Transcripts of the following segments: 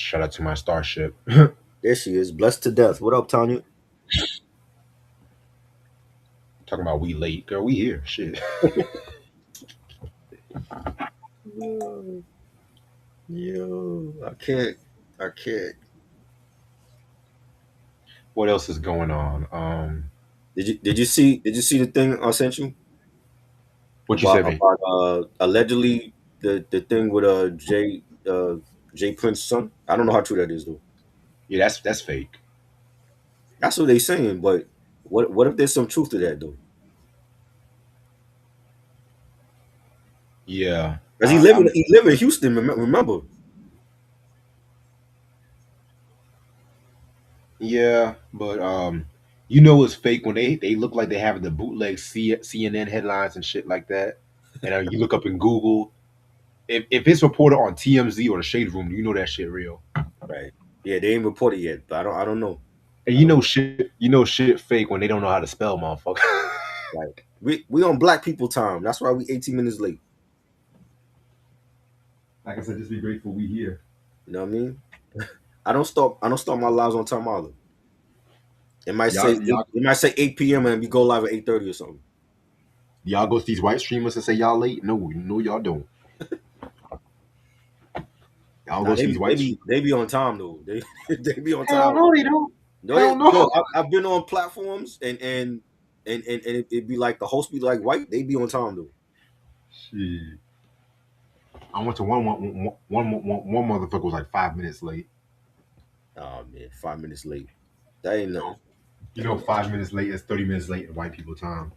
Shout out to my starship. There she is, blessed to death. What up, Tanya? Talking about we late, girl. We here. Shit. Yo, yo, I can't. What else is going on? Did you see the thing I sent you What you about said me? allegedly the thing with Jay Prince's son? I don't know how true that is though. Yeah, that's fake. That's what they saying, but what if there's some truth to that though? Yeah. Because he live in Houston. Remember? Yeah, but you know it's fake when they look like they have the bootleg CNN headlines and shit like that. And you look up in Google, if it's reported on TMZ or the Shade Room, you know that shit real. Right. Yeah, they ain't reported yet, but I don't know. And I don't know. you know shit fake when they don't know how to spell, motherfucker. Like we on black people time. That's why we 18 minutes late. Like I said, just be grateful we here. You know what I mean? I don't start my lives on time either. It might say Y'all, y'all, 8 p.m. and we go live at 8:30 or something. y'all go to these white streamers and say y'all late? No, y'all don't. Y'all Nah, go they to these be they white be streamers. they be on time though. They be on Hell time. no, they don't. No, Hell no. no. I've been on platforms and it be like the host be like white. They be on time though. Shit. I went to one motherfucker was like 5 minutes late. Oh man, 5 minutes late. That ain't nothing. You know, 5 minutes late is 30 minutes late in white people time.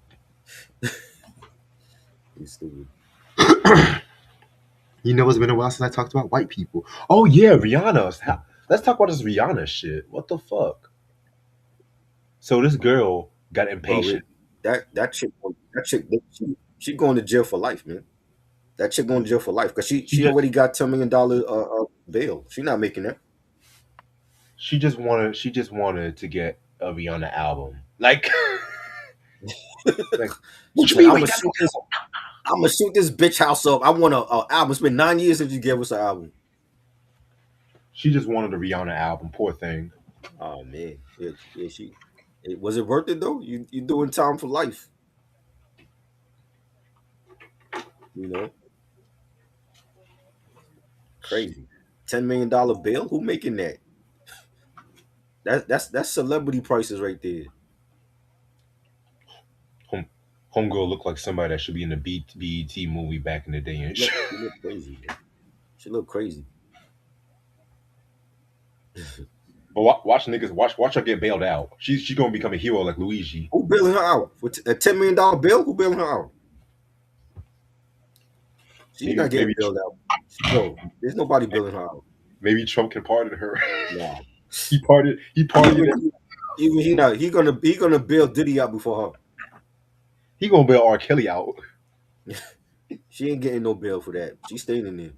You stupid. You know, it's been a while since I talked about white people. Oh yeah, Rihanna. Let's talk about this Rihanna shit. What the fuck? So this girl got Bro, impatient. that chick, she going to jail for life, man. That chick going to jail for life because she already got $10 million bail. She not making that. She just wanted to get a Rihanna album. Like She what you said, mean? "I'm Wait, gonna that's shoot this. I'm gonna shoot this bitch house up. I want a album. It's been 9 years since you gave us an album." she just wanted a Rihanna album. Poor thing. Oh man, yeah. Was it worth it though? You doing time for life? You know, crazy. $10 million bail. Who making that? That's celebrity prices right there. Home Homegirl looked like somebody that should be in the BET movie back in the day and shit. She look crazy, man. She look crazy. But watch niggas watch her get bailed out. She gonna become a hero like Luigi. Who bailing her out for a $10 million bill? Who bailing her out? She's Maybe not getting maybe bailed out. No, there's nobody bailing her out. maybe Trump can pardon her. No, He pardoned even it. even he not. He gonna bail Diddy out before He gonna bail R. Kelly out. her. She ain't getting no bail for that. She's staying in there.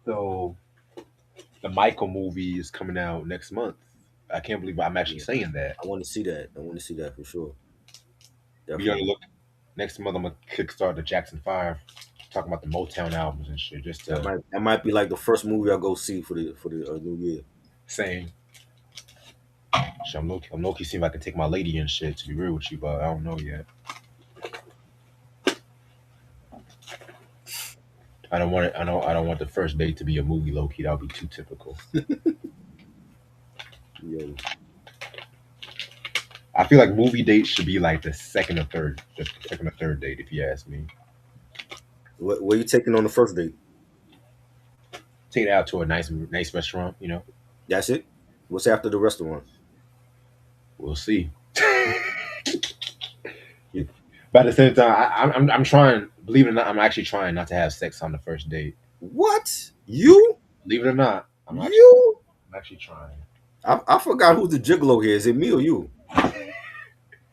So the Michael movie is coming out next month. I can't believe I'm actually Yeah, saying that. I want to see that. I want to see that for sure. We gotta Definitely. look next month. I'm gonna kickstart the Jackson Five, talking about the Motown albums and shit. Just That to might be like the first movie I go see for the new year. saying, shit, I'm low key seeing if I can take my lady and shit. To be real with you, but I don't know yet. I don't want it. I don't want the first date to be a movie. Low key, that would be too typical. Yo, I feel like movie dates should be like the second or third date, if you ask me. where you taking on the first date? Take it out to a nice restaurant. You know, That's it. What's after the restaurant? we'll see. But at the same time, I'm trying. Believe it or not, I'm actually trying not to have sex on the first date. What? You? Believe it or not, You? I'm actually trying. I forgot who's the gigolo here. Is it me or you?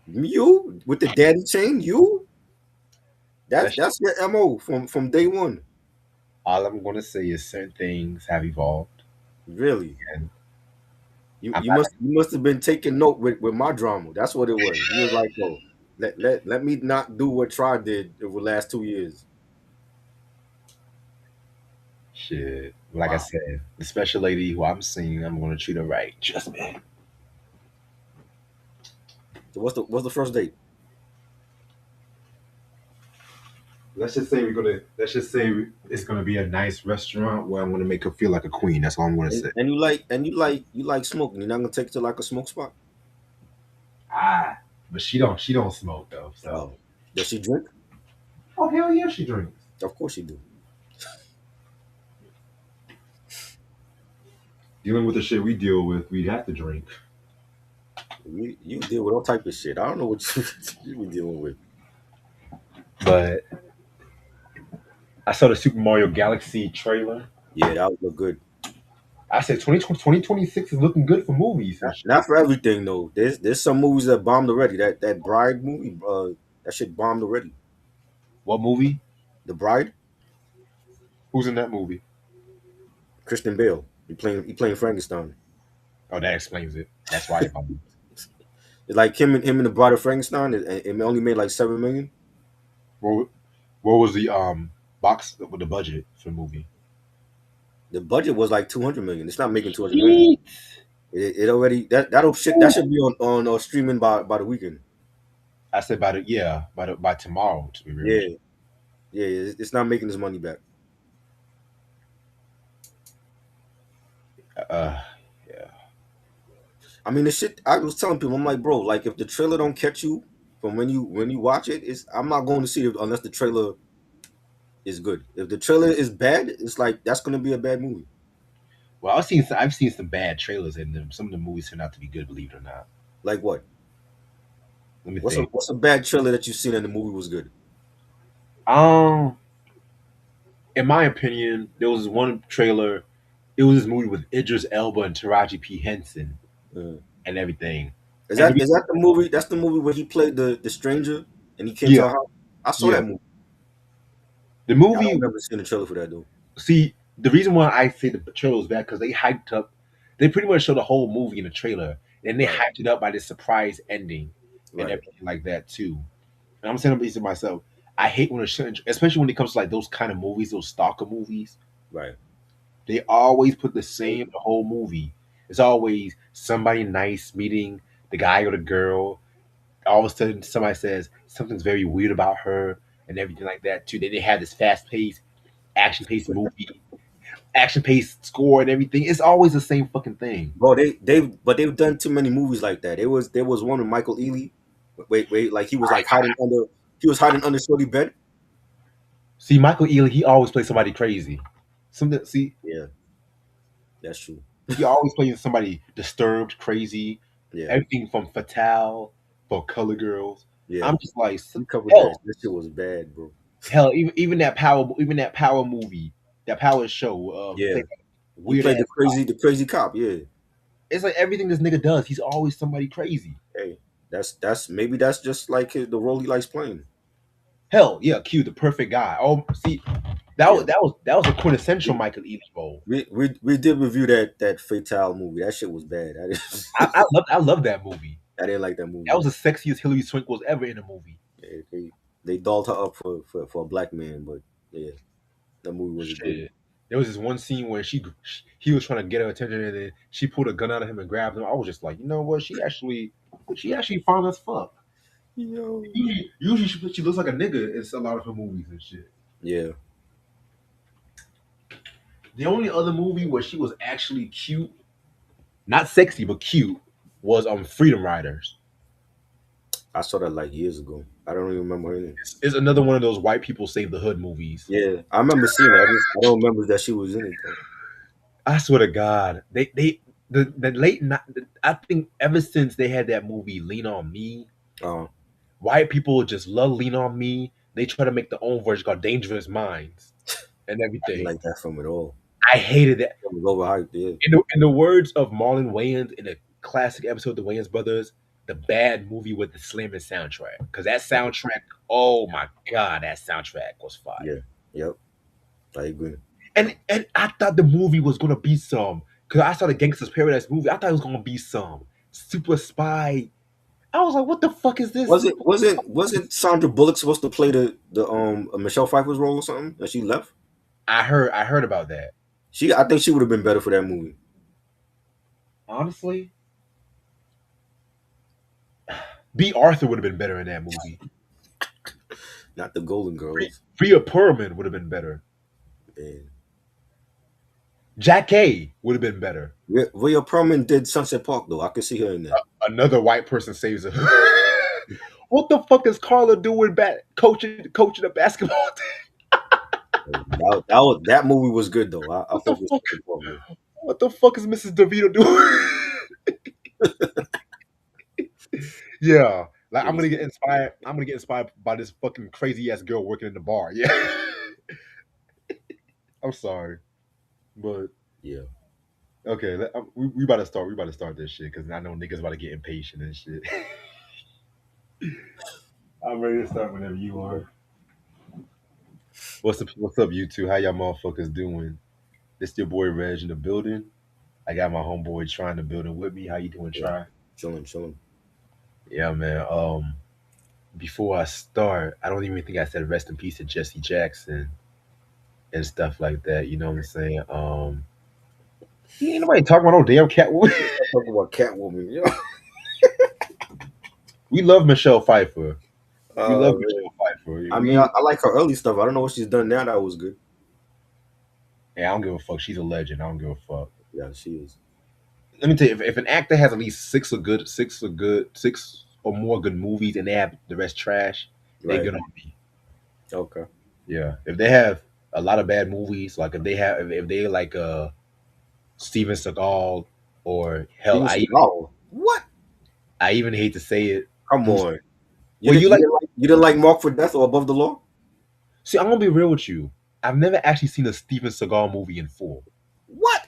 You with the daddy chain? You? That's That's that's your mo from day one. all I'm gonna say is certain things have evolved, Really? and You I'm you not. must you must have been taking note with my drama. That's what it was. You was like, oh, let me not do what Try did over the last 2 years. Shit. Like I Wow. said, the special lady who I'm seeing, I'm gonna treat her right. Trust me. So what's the first date? Let's just say it's gonna be a nice restaurant where I'm gonna make her feel like a queen. That's all I'm gonna say. And you like smoking. You're not gonna take it to like a smoke spot. Ah, but she don't smoke though. So Oh, does she drink? oh hell yeah, she drinks. Of course she do. Dealing with the shit we deal with, we'd have to drink. You deal with all type of shit. I don't know what you be dealing with. But I saw the Super Mario Galaxy trailer. Yeah, that would look good. I said 2026 is looking good for movies and Not shit. for everything though. There's some movies that bombed already. That Bride movie, that shit bombed already. What movie? The Bride, Who's in that movie? Christian Bale. He playing Frankenstein. Oh, that explains it. That's why it bombed. It's like him and the Bride of Frankenstein. It only made like 7 million. What, what was the box with the budget for the movie? The budget was like 200 million. It's not making 200 million. Yeet. It already that should be on streaming by the weekend. I said by the yeah by tomorrow to be real with Yeah, yeah, it's not making his money back. you. Yeah. I mean, the shit. I was telling people, I'm like, bro, like if the trailer don't catch you from when you watch it, I'm not going to see it unless the trailer is good. If the trailer is bad, it's like that's gonna be a bad movie. Well, I've seen some bad trailers in them. Some of the movies turned out to be good, believe it or not. Like what? Let me What's a think. what's a bad trailer that you've seen and the movie was good? Um, in my opinion, there was one trailer. It was this movie with Idris Elba and Taraji P Henson Uh, and everything. is And the that is reason, that the movie? That's the movie where he played the stranger and he came to yeah, our house. I saw yeah, that movie. the I don't movie. remember seeing the trailer for that though. See, the reason why I say the trailer was bad because they hyped up. They pretty much showed the whole movie in the trailer, and they Right, hyped it up by this surprise ending and right, everything like that too. And I'm saying to myself, I hate when especially when it comes to like those kind of movies, those stalker movies. right. They always put the Hey, same the whole movie. It's always somebody nice meeting the guy or the girl. All of a sudden, somebody says something's very weird about her and everything like that too. Then they have this fast paced, action paced movie, action paced score and everything. It's always the same fucking thing. bro, they've done too many movies like that. There was one with Michael Ealy. Wait, like he was hiding under Shorty bed. See, Michael Ealy, he always plays somebody crazy. Something. See, Yeah, that's true. he always plays somebody disturbed, crazy. Yeah, Everything from Fatale for Color Girls. yeah. I'm just like, He covered that. hell, That shit was bad, bro. hell. Even that power movie, that power show. He Yeah, played that he weird played ass. the crazy cop. Yeah. It's like everything this nigga does. He's always somebody crazy. Hey, that's just like the role he likes playing. Hell, yeah, Q, the perfect guy. Oh, see, that Yeah, was a quintessential we Michael Ealy role. we did review that Fatale movie. That shit was bad. I love that movie. I didn't like that That movie. was the sexiest Hillary Swank was ever in a movie. They dolled her up for a black man, but yeah, that movie wasn't good. Shit. There was this one scene where he was trying to get her attention and then she pulled a gun out of him and grabbed him. I was just like, you know what? She actually fine as fuck. Yo. Usually she looks like a nigga in a lot of her movies and shit. Yeah, The only other movie where she was actually cute, not sexy but cute, was Freedom Riders. I saw that like years ago. I don't even remember her name. It's another one of those white people save the hood movies. Yeah, I remember seeing it. I don't remember that she was in it though. I swear to God, the late I think ever since they had that movie Lean on Me, Uh, white people just love Lean on Me. They try to make their own version called Dangerous Minds and I didn't everything. like that film at all. I hated that. It was overhyped. Yeah, In the words of Marlon Wayans in a classic episode of the Wayans Brothers, the bad movie with the slamming soundtrack. Because that soundtrack, oh my God, that soundtrack was fire. yeah, yep. I agree. And I thought the movie was gonna be some because I saw the Gangster's Paradise movie. I thought it was gonna be some super spy. I was like, what the fuck is this? Was it wasn't Sandra Bullock supposed to play the Michelle Pfeiffer's role or something, and she left? I heard about that. I think she would have been better for that movie. Honestly, B. Arthur would have been better in that movie. Not the Golden Girls. Rhea Perlman would have been better. Man. Jack A would have been better. Rhea Perlman did Sunset Park though. I could see her in that. Another white person saves her. What the fuck is Carla doing coaching a basketball team? That movie was good though. I What the fuck with fuck? Sunset Park. Man. What the fuck is Mrs. DeVito doing? Yeah. Like I'm Niggas- gonna get inspired. I'm gonna get inspired by this fucking crazy ass girl working in the bar. Yeah. I'm sorry. But Yeah. okay, we about to start. We about to start this shit because I know niggas about to get impatient and shit. I'm ready to start whenever you are. What's up, you two? How y'all motherfuckers doing? This your boy Reg in the building. I got my homeboy trying to build it with me. How you doing, Yeah. Try? Chilling. Yeah, man. Before I start, I don't even think I said rest in peace to Jesse Jackson and stuff like that. You know what I'm saying? Ain't nobody talking about no damn Catwoman. I'm talking about Catwoman. Yeah. We love Michelle Pfeiffer. We love Man. Michelle Pfeiffer. I mean, I like her early stuff. I don't know what she's done now that was good. Yeah, I don't give a fuck. She's a legend. I don't give a fuck. Yeah, she is. Let me tell you, if an actor has at least six or more good movies, and they have the rest trash, they Right. good on me. Okay. Yeah, if they have a lot of bad movies, like if they like Steven Seagal or hell, Steven Seagal. What? I even hate to say it, Come Bruce. on. Well, You didn't like Mark for Death or Above the Law? see, I'm gonna be real with you. I've never actually seen a Steven Seagal movie in full, What?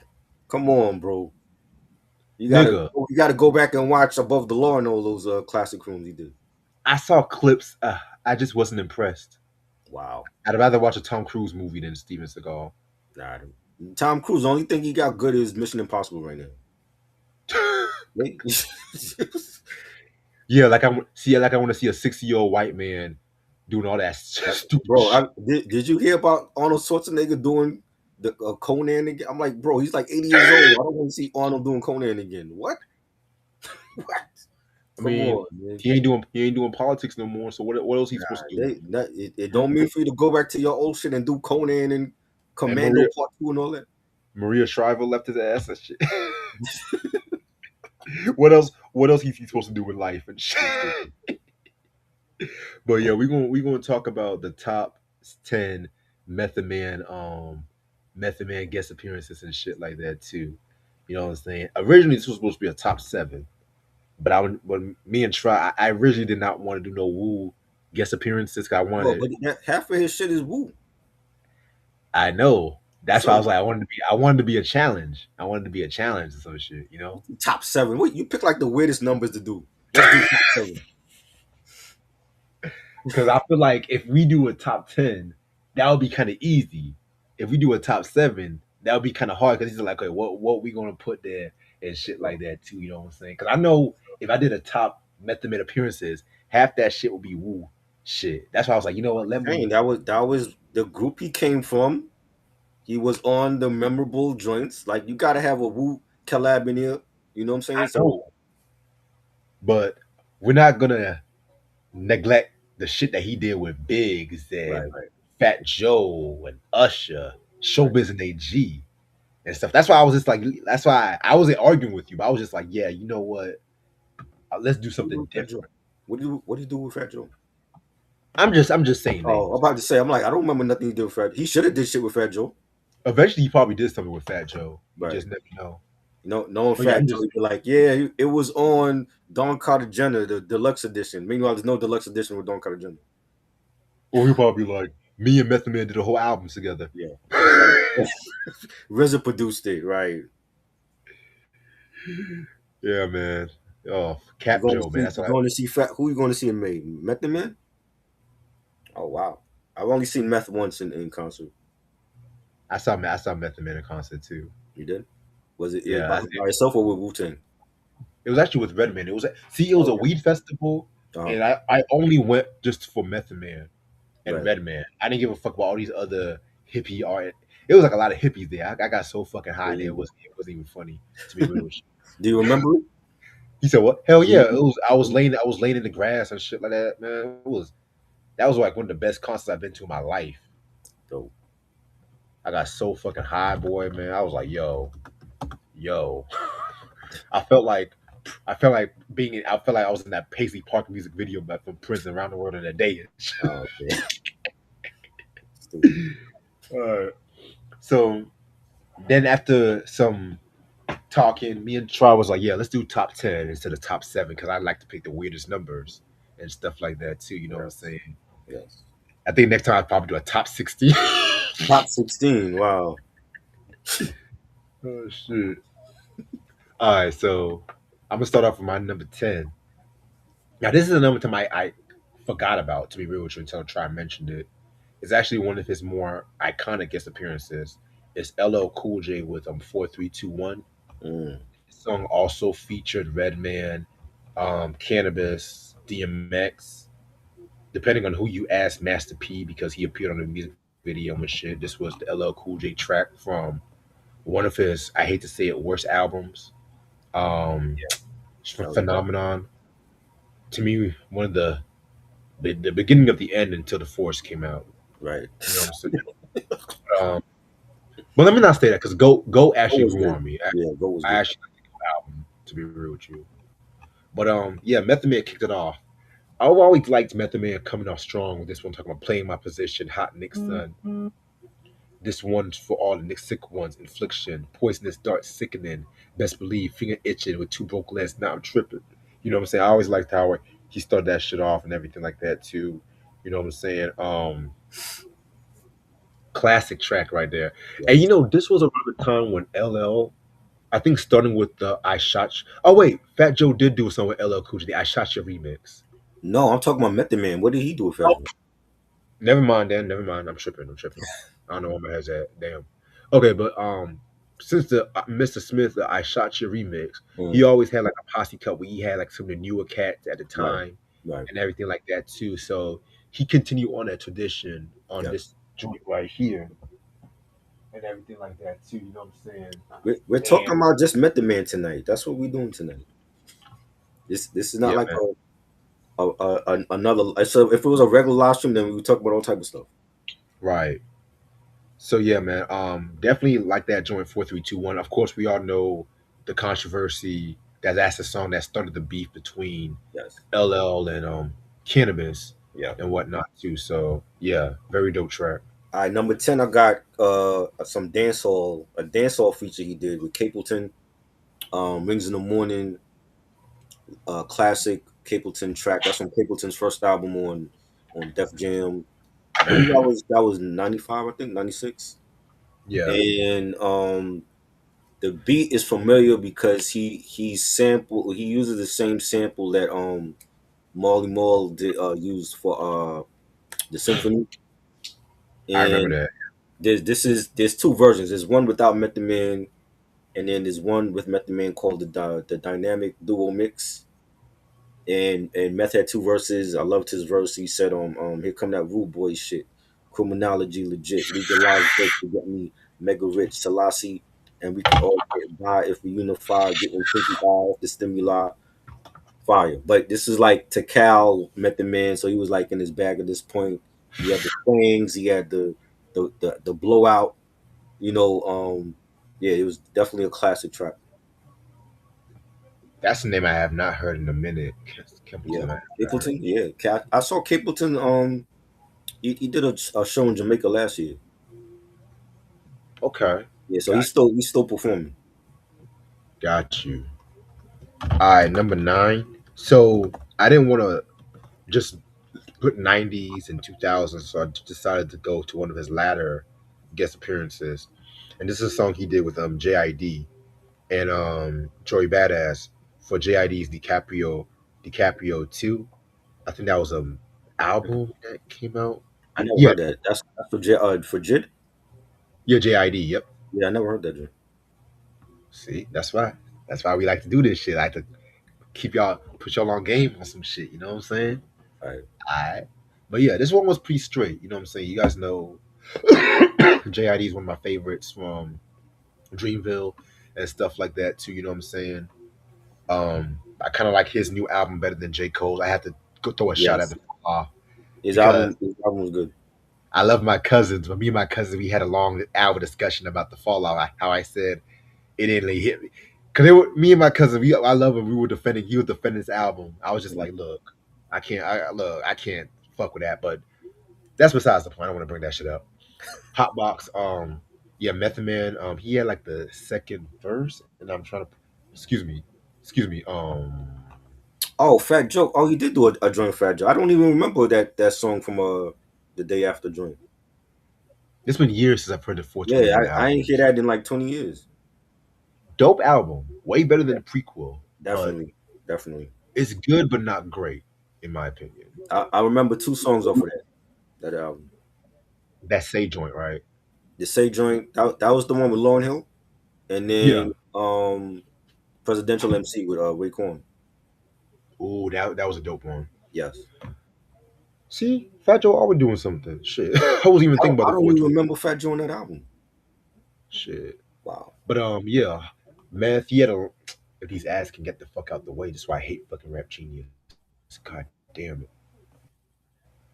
Come on, bro. nigga. You gotta go back and watch Above the Law and all those classic films he did. I saw clips. I just wasn't impressed. Wow. I'd rather watch a Tom Cruise movie than Steven Seagal. Nah. Tom Cruise, the only thing he got good is Mission Impossible right now. Yeah, like I want to see a 60-year-old white man doing all that stupid Bro, shit. did you hear about Arnold Schwarzenegger doing the Conan again? I'm like, bro, he's like 80 years old. I don't want to see Arnold doing Conan again. What? What? I Come mean, on, man. he ain't doing politics no more. So what else he supposed to do? It don't mean for you to go back to your old shit and do Conan and And Commando Part 2 and all that. Maria Shriver left his ass and shit. What else? What else he's supposed to do with life and shit? But yeah, we gonna talk about the top 10 Method Man Method Man guest appearances and shit like that too. You know what I'm saying? Originally this was supposed to be a top 7, but when me and Try, I originally did not want to do no Woo guest appearances. 'Cause I Bro, wanted, but half of his shit is woo. I know. That's why I So was like, I wanted to be a challenge. I wanted to be a challenge or some shit, you know? top 7. What you pick like the weirdest numbers to do? Let's do top 7. Because I feel like if we do a top 10, that would be kind of easy. If we do a top 7, that would be kind of hard because he's like, okay, what we gonna put there and shit like that too. You know what I'm saying? Because I know if I did a top Method Man appearances, half that shit would be Woo shit. That's why I was like, you know what? Let Dang, me. that was the group he came from. He was on the memorable joints. Like you gotta have a woo collab in here. You know what I'm saying? I So know, but we're not gonna neglect the shit that he did with Biggs right, and right, Fat Joe and Usher, right. Showbiz and AG and stuff. That's why I was just like, that's why I wasn't arguing with you, but I was just like, yeah, you know what? Let's do What do you do something with Fat Joe? different. What do you do with Fat Joe? I'm just saying Oh, I'm names. about to say, I'm like, I don't remember nothing he did with Fat. He should have did shit with Fat Joe. Eventually, he probably did something with Fat Joe. You Right. just never know. No, knowing But yeah, Fat Joe, he'd be like, yeah, it was on Don Carter Jenner, the deluxe edition. Meanwhile, there's no deluxe edition with Don Carter Jenner. or he'll probably be like, me and Method Man did a whole album together. Yeah. Right. RZA produced it, right? Yeah, man. Oh, You Cap going to Joe, man. see? That's You what going to see Fat? Who you going to see in May? Method Man? Oh wow, I've only seen Meth once in concert. I saw Method Man in concert too. You did? Was it Yeah, by yourself or with Wu Tang? it was actually with Redman. It was a Okay. weed festival, Uh-huh. and I only went just for Method Man and Right. Redman. I didn't give a fuck about all these other hippie art. It was like a lot of hippies there. I got so fucking There high there. you go. It wasn't even funny to be real with you. Do you remember it? He said, "What? Hell Do yeah! you, It was. I was laying in the grass and shit like that. Man, it was. That was like one of the best concerts I've been to in my life. Dope. I got so fucking high, boy, man. I was like, yo. I felt like I felt like I was in that Paisley Park music video back from Prince around the world in a day. Oh, okay. Stupid. uh, so then after some talking, me and Troy was like, yeah, let's do top 10 instead of top 7 because I like to pick the weirdest numbers and stuff like that too. You know what I'm Yes. saying? Yes. I think next time I'll probably do a top 60. Top 16. Wow. Oh shit. All right, so I'm gonna start off with my number 10. Now this is a number time I forgot about, to be real with you, until Try mentioned it. It's actually one of his more iconic guest appearances. It's LL Cool J with 4321. Mm. The song also featured Redman, Cannabis, DMX. Depending on who you ask, Master P, because he appeared on the music video and shit. This was the LL Cool J track from one of his, I hate to say it, worst albums. Um, That was rough. Phenomenon. To me, one of the beginning of the end until the Force came out. Right. You know what I'm saying? Um, but let me not say that because Go Go actually was grew good. on me. Yeah, Go was I good. actually like the Go album, to be real with you. But yeah, Method Man kicked it off. I've always liked Method Man coming off strong with this one, talking about playing my position, hot Nick son. This one's for all the Nick sick ones, infliction, poisonous dart, sickening, best believe, finger itching with two broke legs. Now I'm tripping. You know what I'm saying? I always liked how he started that shit off and everything like that too. You know what I'm saying? Classic track right there. And Yes. you know, this was around the time when LL, I think starting with the I Shot You. Oh wait, Fat Joe did do something with LL Cool J, the I Shot You remix. No, I'm talking about Method Man. What did he do with Oh, Federal? never mind then, never mind. I'm tripping, I'm tripping. I don't know what my head's at. Damn. Okay, but since the Mr. Smith, the I Shot You remix, he Mm. always had like a posse cut where he had like some of the newer cats at the Right. time Right. and everything like that too. So he continued on that tradition on Yes. this joint right here and everything like that too. You know what I'm saying? We're talking And about just Method Man tonight. That's what we're doing tonight. This is not yeah, like man. another. So if it was a regular live stream, then we would talk about all type of stuff. Right. So yeah, man. Definitely like that joint 4321. Of course, we all know the controversy that's the song that started the beef between Yes. LL and Cannabis Yeah. and whatnot too. So yeah, very dope track. All right, number 10, I got some dancehall, a dancehall feature he did with Capleton, Rings in the Morning, classic Capleton track. That's on Capleton's first album on Def Jam. I believe that was 95, I think, 96. Yeah, And the beat is familiar because he uses the same sample that Marley Marl did used for the symphony. I remember And that. there's two versions. There's one without Method Man, and then there's one with Method Man called the Dynamic Duo Mix. And Meth had two verses. I loved his verse. He said, here come that rude boy shit, criminology legit, legalized dope to get me mega rich, Selassie, and we can all get by if we unify, getting pinky eye off the stimuli, fire. But this is like to Cal Method Man, so he was like in his bag at this point. He had the things, he had the blowout, you know. Yeah, it was definitely a classic track. That's the name I have not heard in a minute. Yeah, Templeton, I have not heard. Capleton. Yeah, I saw Capleton. He did a show in Jamaica last year. Okay, Yeah, so got he's still performing. got you. All right, number 9. So I didn't want to just put 90s and 2000s, so I decided to go to one of his latter guest appearances, and this is a song he did with JID and Joey Badass for JID's DiCaprio 2. I think that was a album that came out. I never Yeah, heard that. That's for Jid. yeah, JID. Yep. Yeah, I never heard that. Jid. See, that's why. That's why we like to do this shit. I like to keep y'all, put y'all on game on some shit. You know what I'm saying? All right. All right. But yeah, this one was pretty straight. You know what I'm saying? You guys know. JID is one of my favorites from Dreamville and stuff like that too. You know what I'm saying? I kind of like his new album better than J Cole's. I have to go throw a shot at Yes, the Fall because his album was good. I love my cousins, but me and my cousin we had a long hour discussion about the Fallout. How I said it didn't really hit me because it were, me and my cousin. I love him. We were defending. He was defending his album. I was just Mhm. like, look, I can't fuck with that. But that's besides the point. I don't want to bring that shit up. Hotbox, yeah, Method Man, he had like the second verse, and I'm trying to, excuse me, excuse me, Oh, Fat Joe. Oh, he did do a joint Fat Joe. I don't even remember that song from the day after joint. it's been years since I've heard the Yeah, 421 I ain't hear albums. that in like 20 years. Dope album, way better than Yeah, the prequel, but definitely, definitely. it's good but not great in my opinion. I remember two songs off of that album. That Say joint, right? The Say joint that was the one with Lauryn Hill, and Yeah. then Presidential MC with Raekwon. Ooh, that was a dope one. Yes, See, Fat Joe always doing something. Shit, I wasn't even thinking about I the don't even 420. remember Fat Joe on that album. Shit, Wow. but yeah, Meth, he had a. If these ass can get the fuck out the way, that's why I hate fucking Rap Genius. God damn it.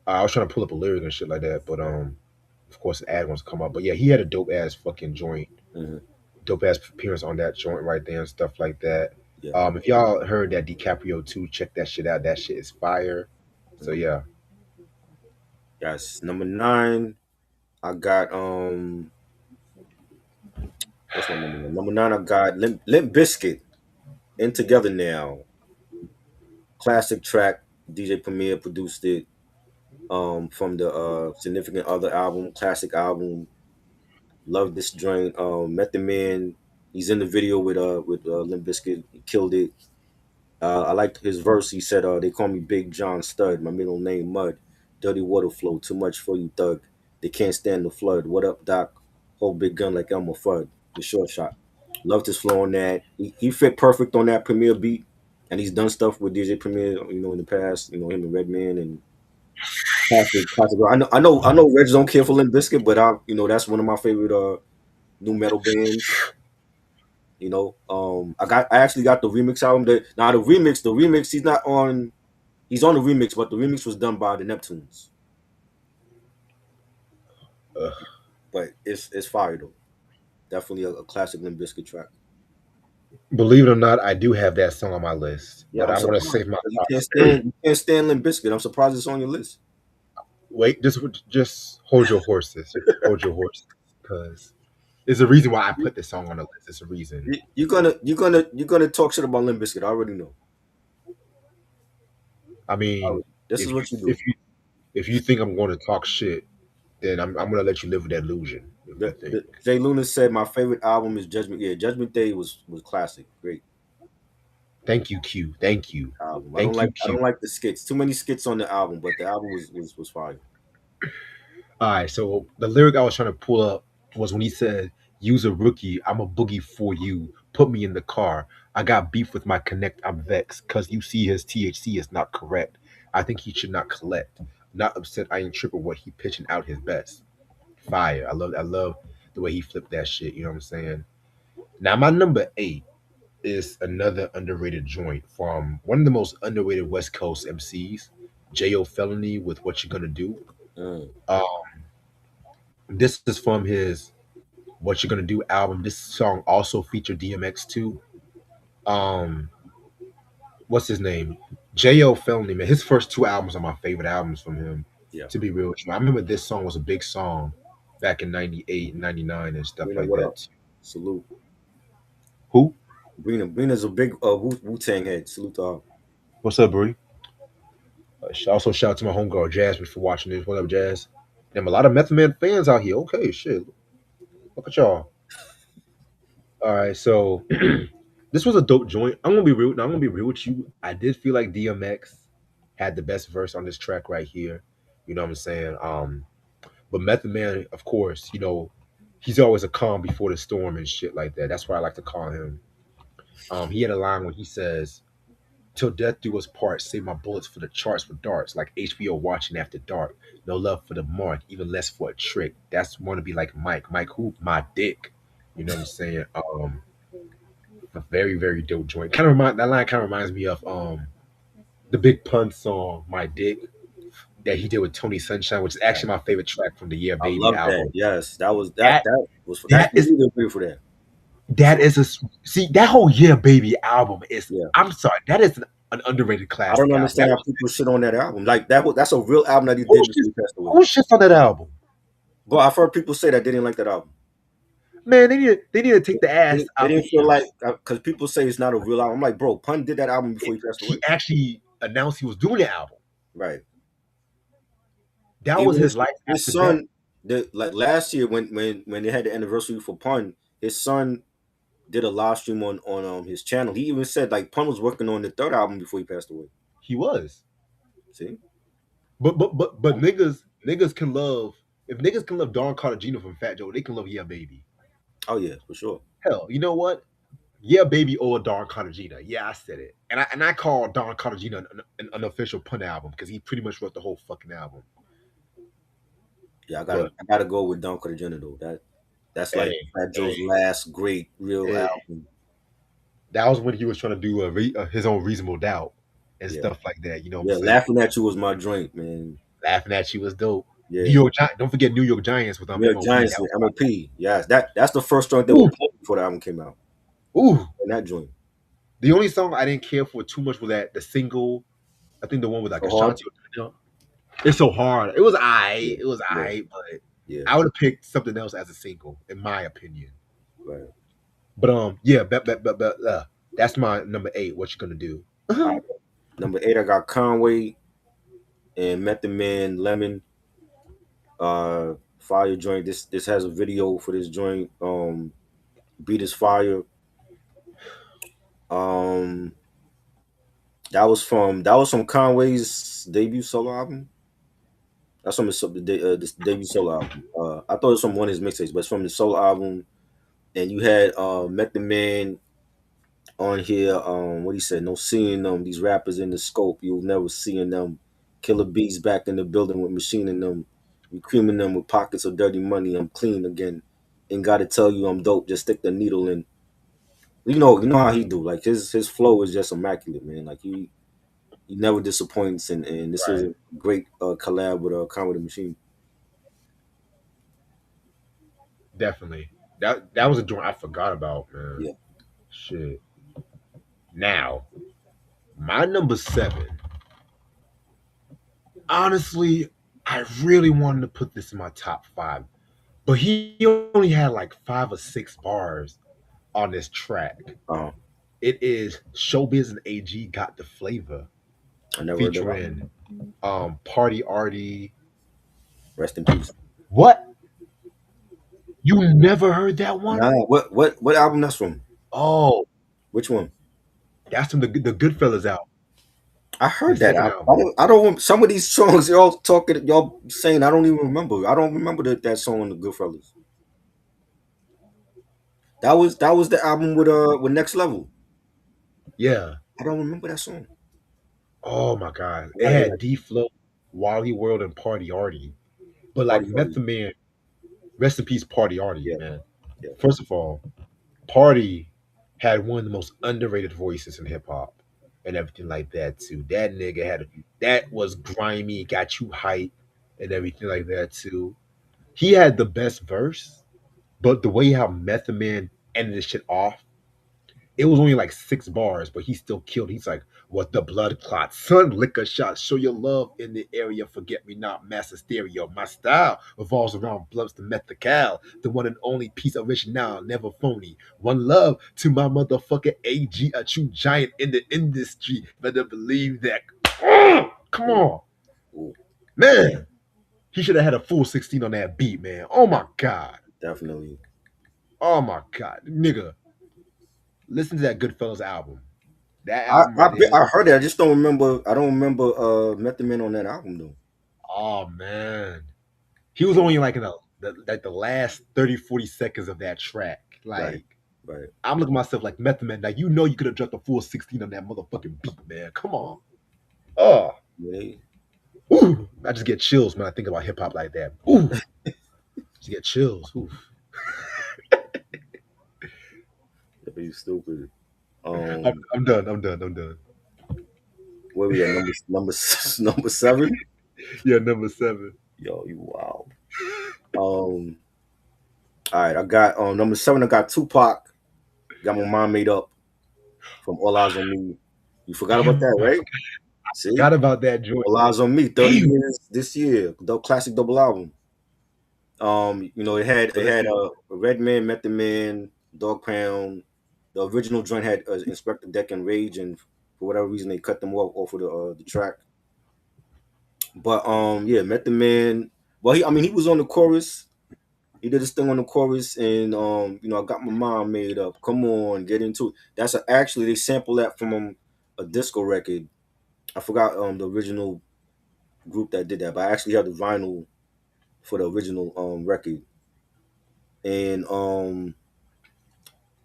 I was trying to pull up a lyric and shit like that, but of course the ad wants to come up. But yeah, he had a dope ass fucking joint, Hmm. dope ass appearance on that joint right there and stuff like that. Yeah. If y'all heard that DiCaprio 2, check that shit out. That shit is fire. So Mhm. yeah, Yes. Number 9, I got what's my number 9? Number 9, I got Limp Biscuit. In Together Now. Classic track. DJ Premier produced it. From the Significant Other album, classic album. Love this joint. Method Man. He's in the video with Limp Bizkit. He killed it. I liked his verse. He said, "They call me Big John Stud. My middle name Mud. Dirty water flow. Too much for you, thug. They can't stand the flood. What up, Doc? Hold big gun like Elmer Fudd. The short shot. Loved his flow on that. He fit perfect on that Premier beat, and he's done stuff with DJ Premier, in the past. Him and Redman and classic. I know. Reds don't care for Limp Bizkit, but that's one of my favorite new metal bands. I actually got the remix album. Now the remix, he's not on. He's on the remix, but the remix was done by the Neptunes. uh, But it's fire though. Definitely a classic Limp Bizkit track. believe it or not, I do have that song on my list, Yeah, but I'm I want to surprised save my because thoughts. you can't stand Limp Bizkit. I'm surprised it's on your list. Wait, just hold your horses. Hold your horses, because there's a reason why I put this song on the list. There's a reason. You're gonna talk shit about Limp Bizkit. I already know. I mean, This is if you what you do. if you if you think I'm going to talk shit, then I'm going to let you live with that illusion. If you think, Jay Luna said my favorite album is Judgment. Yeah, Judgment Day was classic. Great thank you, Q. Thank you, album. I don't thank like you, I Q. don't like the skits. Too many skits on the album, but the album was fire. All right, so the lyric I was trying to pull up was when he said, "Use a rookie, I'm a boogie for you. Put me in the car. I got beef with my connect. I'm vexed because you see his THC is not correct. I think he should not collect. Not upset. I ain't tripping. What he pitching out his best. Fire. I love the way he flipped that shit. You know what I'm saying? Now my number 8 is another underrated joint from one of the most underrated West Coast MCs, J.O. Felony with What You Gonna Do. Mm, Uh, this is from his What You Gonna Do album. This song also featured DMX too. Um, what's his name? J.O. Felony, man. His first two albums are my favorite albums from him. yeah. To be real with you, I remember this song was a big song back in '98 and '99 and stuff Brina, like what up? that. Salute. Who? Brina's a big Wu Tang head. Salute to her. What's up, Bree? Also, shout out to my homegirl Jasmine for watching this. What up, Jazz? Damn, a lot of Method Man fans out here. Okay, shit. Look at y'all. All right, so this was a dope joint. I'm gonna be real. Now I'm gonna be real with you. I did feel like DMX had the best verse on this track right here. You know what I'm saying? But Method Man, of course, he's always a calm before the storm and shit like that. That's what I like to call him. He had a line where he says, Till death do us part. Save my bullets for the charts for darts. Like HBO watching after dark. No love for the mark, even less for a trick. That's want to be like Mike. Mike who? My dick. You know what I'm saying? A very very dope joint. Kind of remind that line. Kind of reminds me of the Big Pun song, My Dick, that he did with Tony Sunshine, which is actually my favorite track from the Yeah I Baby love that. album. Yes, that was That that was that's that the is music video for that for that sure. is a see that whole Yeah Baby album is. Yeah, I'm sorry, that is an underrated I don't classic album. understand That how was people shit on that album. Like that's a real album that he who did before shits he passed away. who shits on that album. But I've heard people say that they didn't like that album. Man, they need to take the ass They out the didn't feel ear. like because people say it's not a real album. I'm like, bro, Pun did that album before he passed away. He actually announced he was doing the album. Right. That was Even his life his after death. son, the like last year when they had the anniversary for Pun, his son did a live stream on his channel. He even said like Pun was working on the third album before he passed away. He was. See? But niggas can love if niggas can love Don Cartagena from Fat Joe, they can love Yeah Baby. Oh yeah, for sure. Hell, you know what? Yeah Baby or Don Cartagena. Yeah, I said it. And I call Don Cartagena an unofficial pun album because he pretty much wrote the whole fucking album. Yeah, But I gotta go with Don Cartagena though. That's like hey, Fat Joe's hey, last great real hey, album. that was when he was trying to do his own reasonable doubt and Yeah. stuff like that. You know what I'm Yeah, saying? laughing at you was my joint, man. Laughing at you was dope. New Yeah. York Don't forget New York Giants with New York MOP. Giants That and was MOP. Yes, that's the first joint they were ooh, playing before the album came out. ooh. And that joint. The only song I didn't care for too much was that the single. I think the one with like So hard. Ashanti. It's so hard. It was Yeah, I. It was yeah, I. But yeah. I would have picked something else as a single, in my opinion. Right. But yeah, that's my number 8. What you gonna do? All right. Number 8, I got Conway and Method Man Lemon. Fire joint. This has a video for this joint. Beat is fire. Um, that was from Conway's debut solo album. That's from this debut solo album. I thought it was from one of his mixtapes, but it's from the solo album. And you had Method Man on here. What he said? No seeing them. These rappers in the scope. You'll never seeing them. Killer Bees back in the building with machining them. We creaming them with pockets of dirty money. I'm clean again. Ain't got to tell you I'm dope. Just stick the needle in. You know how he do. Like his flow is just immaculate, man. Like he never disappoints, and this is Right, a great collab with Comedy Machine. definitely. That was a joint I forgot about, man. Yeah. Shit. Now, my number 7. Honestly, I really wanted to put this in my top 5, but he only had like 5 or 6 bars on this track. Uh, It is Showbiz and AG Got the Flavor I never heard that album. featuring Party Artie. Rest in peace. What? You never heard that one? Nah, what album that's from? Oh, Which one? that's from the Goodfellas album, I the heard that second album. album. I don't. Some of these songs y'all saying. I don't even remember. I don't remember that song on the Goodfellas. That was the album with Next Level. Yeah. I don't remember that song. Oh my god. It Yeah, had D Flow, Wally World, and Party Artie. But like Party Party. Method Man, rest in peace, Party Artie, Yeah, man. yeah. First of all, Party had one of the most underrated voices in hip hop and everything like that too. That nigga that was grimy, got you hype and everything like that too. He had the best verse, but the way how Method Man ended this shit off, it was only like 6 bars, but he still killed. He's like, "What the blood clot, son? Lick a shot, show your love in the area. Forget me not, master stereo. My style revolves around blunts to methacal, the one and only piece original, never phony. One love to my motherfucker AG, a true giant in the industry. Better believe that." Come Ooh, on, ooh, man. He should have had a full 16 on that beat, man. Oh my god. definitely. Oh my god, nigga. Listen to that Goodfellas album. That album right there. I heard it. I just don't remember. I don't remember Method Man on that album though. Oh man, he was Yeah, only like in the last 30, 40 seconds of that track. right. Like Right. I'm looking at myself like Method Man. Now you know you could have dropped a full 16 on that motherfucking beat, man. Come on. Oh, Yeah, ooh. I just get chills when I think about hip hop like that. Ooh, just get chills. Ooh. you stupid. I'm, Um, I'm done. I'm done. I'm done. where we at? Number 7. Yeah, number seven. Yo, you wow. Um, all right, I got number 7. I got Tupac. Got my mind made up from All Eyes on Me. You forgot about Damn, that, I right? See, forgot about that joint. All Eyes on Me. 30 Damn. years this year. The classic double album. It So let's had see. Red Man, Method Man, Dog Pound. The original joint had Inspector Deck and Rage, and for whatever reason they cut them off of the track. But yeah, Method Man. Well, he was on the chorus. He did his thing on the chorus, and I got my mind made up. Come on, get into it. Actually they sampled that from a disco record. I forgot the original group that did that, but I actually have the vinyl for the original record, and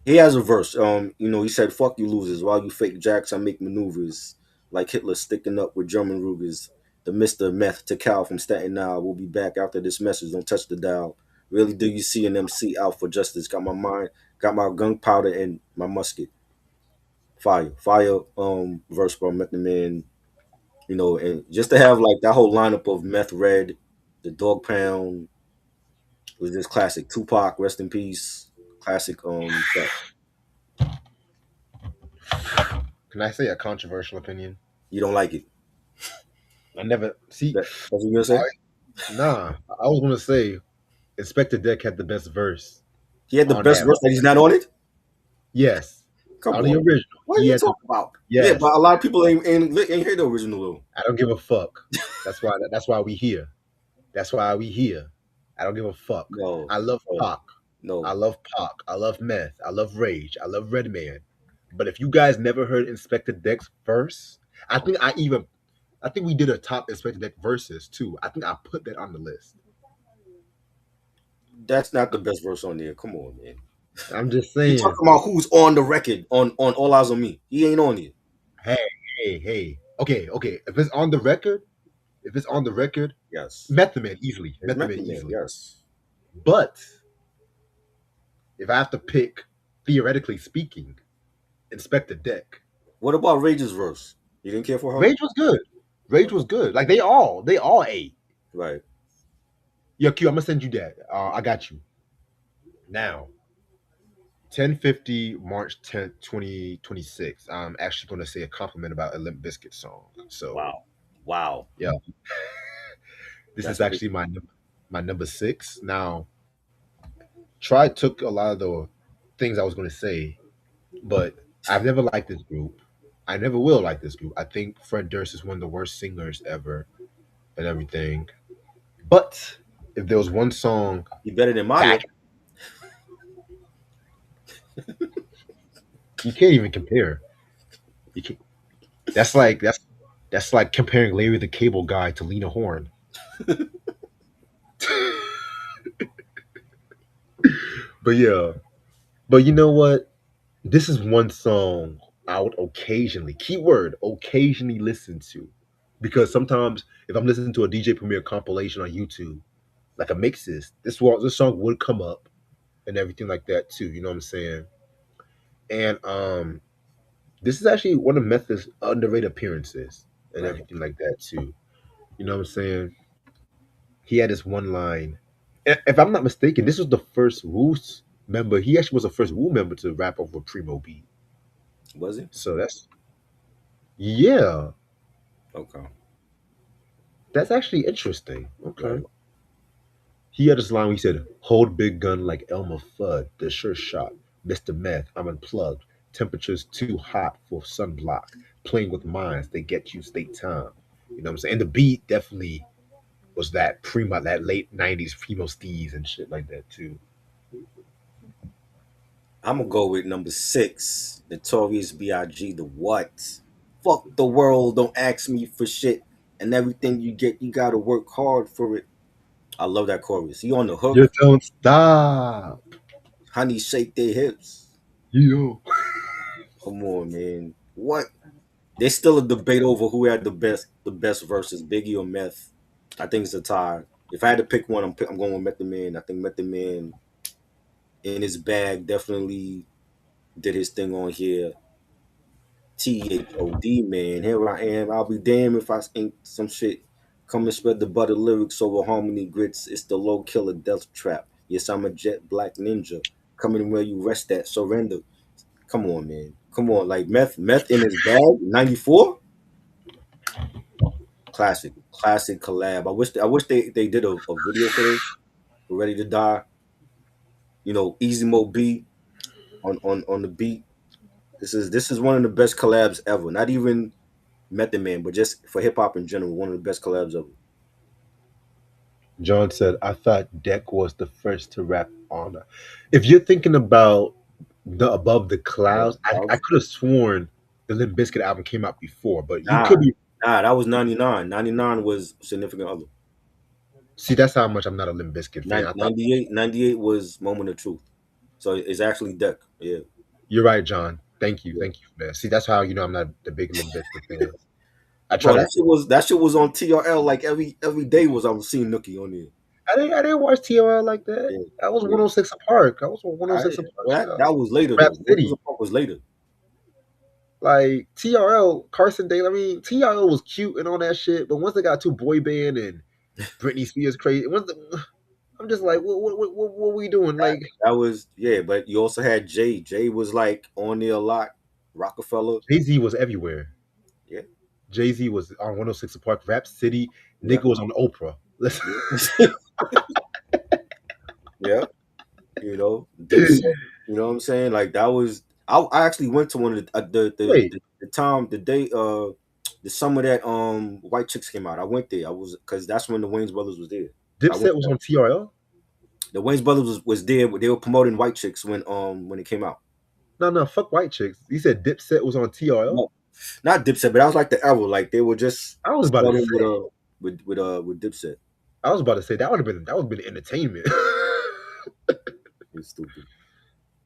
he has a verse. He said, "Fuck you losers, while you fake jacks, I make maneuvers like Hitler sticking up with German Rugers. The Mister Meth to Cal from Staten Island will be back after this message. Don't touch the dial. Really, do you see an MC out for justice? Got my mind, got my gunpowder and my musket. Fire. Verse from Method Man. And just to have like that whole lineup of Meth Red, the Dog Pound was just classic. Tupac, rest in peace. Classic. Track. Can I say a controversial opinion? You don't like it? I never see. That's what you're gonna I say? Nah. I was gonna say Inspector Deck had the best verse He had the on best that. verse that he's not on it. Yes, Come on the on, original, what are he you had the talking about? Yeah, yes. but a lot of people ain't hear the original though. I don't give a fuck. That's why we here. That's why we here. I don't give a fuck. No, I love no, Pac. I no. love Pac. I love Meth. I love Rage. I love Redman. But if you guys never heard Inspector Deck's verse, I think we did a top Inspector Deck verses too. I think I put that on the list. That's not the best verse on there. Come on, man. I'm just You saying. talking about who's on the record on All Eyes on Me? He ain't on it. Hey, hey. Okay. If it's on the record, if it's on the record, Yes, Method Man easily. it's Method Man Method Man. easily. Yes. But if I have to pick, theoretically speaking, Inspector Deck, What about Rage's verse? You didn't care for her? Rage was good. Rage was good. Like they all ate. Right. Yo, Q, I'm gonna send you that. I got you. Now, 10:50 March 10th, 2026. I'm actually gonna say a compliment about a Limp Bizkit song. So Wow. Wow. yeah, this is That's crazy. actually my number six. Now, Try took a lot of the things I was gonna say, but I've never liked this group. I never will like this group. I think Fred Durst is one of the worst singers ever and everything. But if there was one song You better than that Mario. you can't even compare, you can that's like that's like comparing Larry the Cable Guy to Lena Horne. But yeah, but you know what? This is one song I would occasionally, keyword, occasionally listen to. Because sometimes if I'm listening to a DJ Premier compilation on YouTube, like a mixes, this song would come up and everything like that too. You know what I'm saying? And this is actually one of Method's underrated appearances and Right. everything like that too. You know what I'm saying? He had this one line. If I'm not mistaken, this was the first Wu member. He actually was the first Wu member to rap over Primo beat. Was he? So yeah, Okay. that's actually interesting. Right. Okay. He had this line where he said, "Hold big gun like Elmer Fudd, the sure shot, Mr. Meth, I'm unplugged. Temperatures too hot for sunblock. Playing with minds, they get you state time." You know what I'm saying? And the beat definitely was that primo, that late '90s primo steez and shit like that too. I'm gonna go with number 6, Notorious B.I.G. The what? Fuck the world, don't ask me for shit, and everything you get, you gotta work hard for it. I love that chorus. He on the You hook, don't stop. honey shake their hips. Yo. Come on, man. What? There's still a debate over who had the best versus Biggie or Meth. I think it's a tie. If I had to pick one, I'm going with Method Man. I think Method Man in his bag definitely did his thing on here. THOD, man. Here I am. I'll be damned if I ain't some shit. Come and spread the butter lyrics over harmony grits. It's the low killer death trap. Yes, I'm a jet black ninja. Coming where you rest at. Surrender. Come on, man. Come on. Like meth in his bag. 94? Classic. Classic collab. I wish they did a video for this. For Ready to Die. Easy Mo B on the beat. This is one of the best collabs ever. Not even Method Man, but just for hip hop in general, one of the best collabs ever. John said, I thought Deck was the first to rap on it. If you're thinking about the Above the Above Clouds, the I Clouds? could have sworn the Limp Bizkit album came out before, but you Nah, could be. nah, that was 99. 99 was Significant Other. See, that's how much I'm not a Limp Bizkit fan. I thought 98 was Moment of Truth. So it's actually Deck. Yeah. you're right, John. Yeah. Thank you for that. See, that's how you know I'm not the big Limp Bizkit fan. I try Bro, to. that shit was on TRL like every day was I was seeing Nookie on there. I didn't watch TOL like that. Yeah. I was Yeah. 106 Park. I was on All right. 106 Park Well, that, show. that was later Rap though. What was the City. fuck was later? Like TRL, Carson Daly. I mean, TRL was cute and all that shit, but once they got too boy band and Britney Spears crazy, I'm just like, what are we doing? Like That was yeah, but you also had Jay. Jay was like on there a lot. Rockefeller. Jay Z was everywhere. Yeah. Jay Z was on 106 Park, Rap City. Yeah. Nigga was on Oprah. Listen, Yeah. Yeah. Dipset. You know what I'm saying? Like that was. I actually went to one of wait, the time the day the summer that White Chicks came out. I went there. I was because that's when the Wayne's Brothers was there. So I went Dipset was there. on TRL. The Wayne's Brothers was there. They were promoting White Chicks when it came out. No, no, fuck white chicks. You said Dipset was on TRL. No, not Dipset, but that was like the era. Like they were just I was about to starting say. with Dipset. I was about to say that would have been entertainment. It's stupid.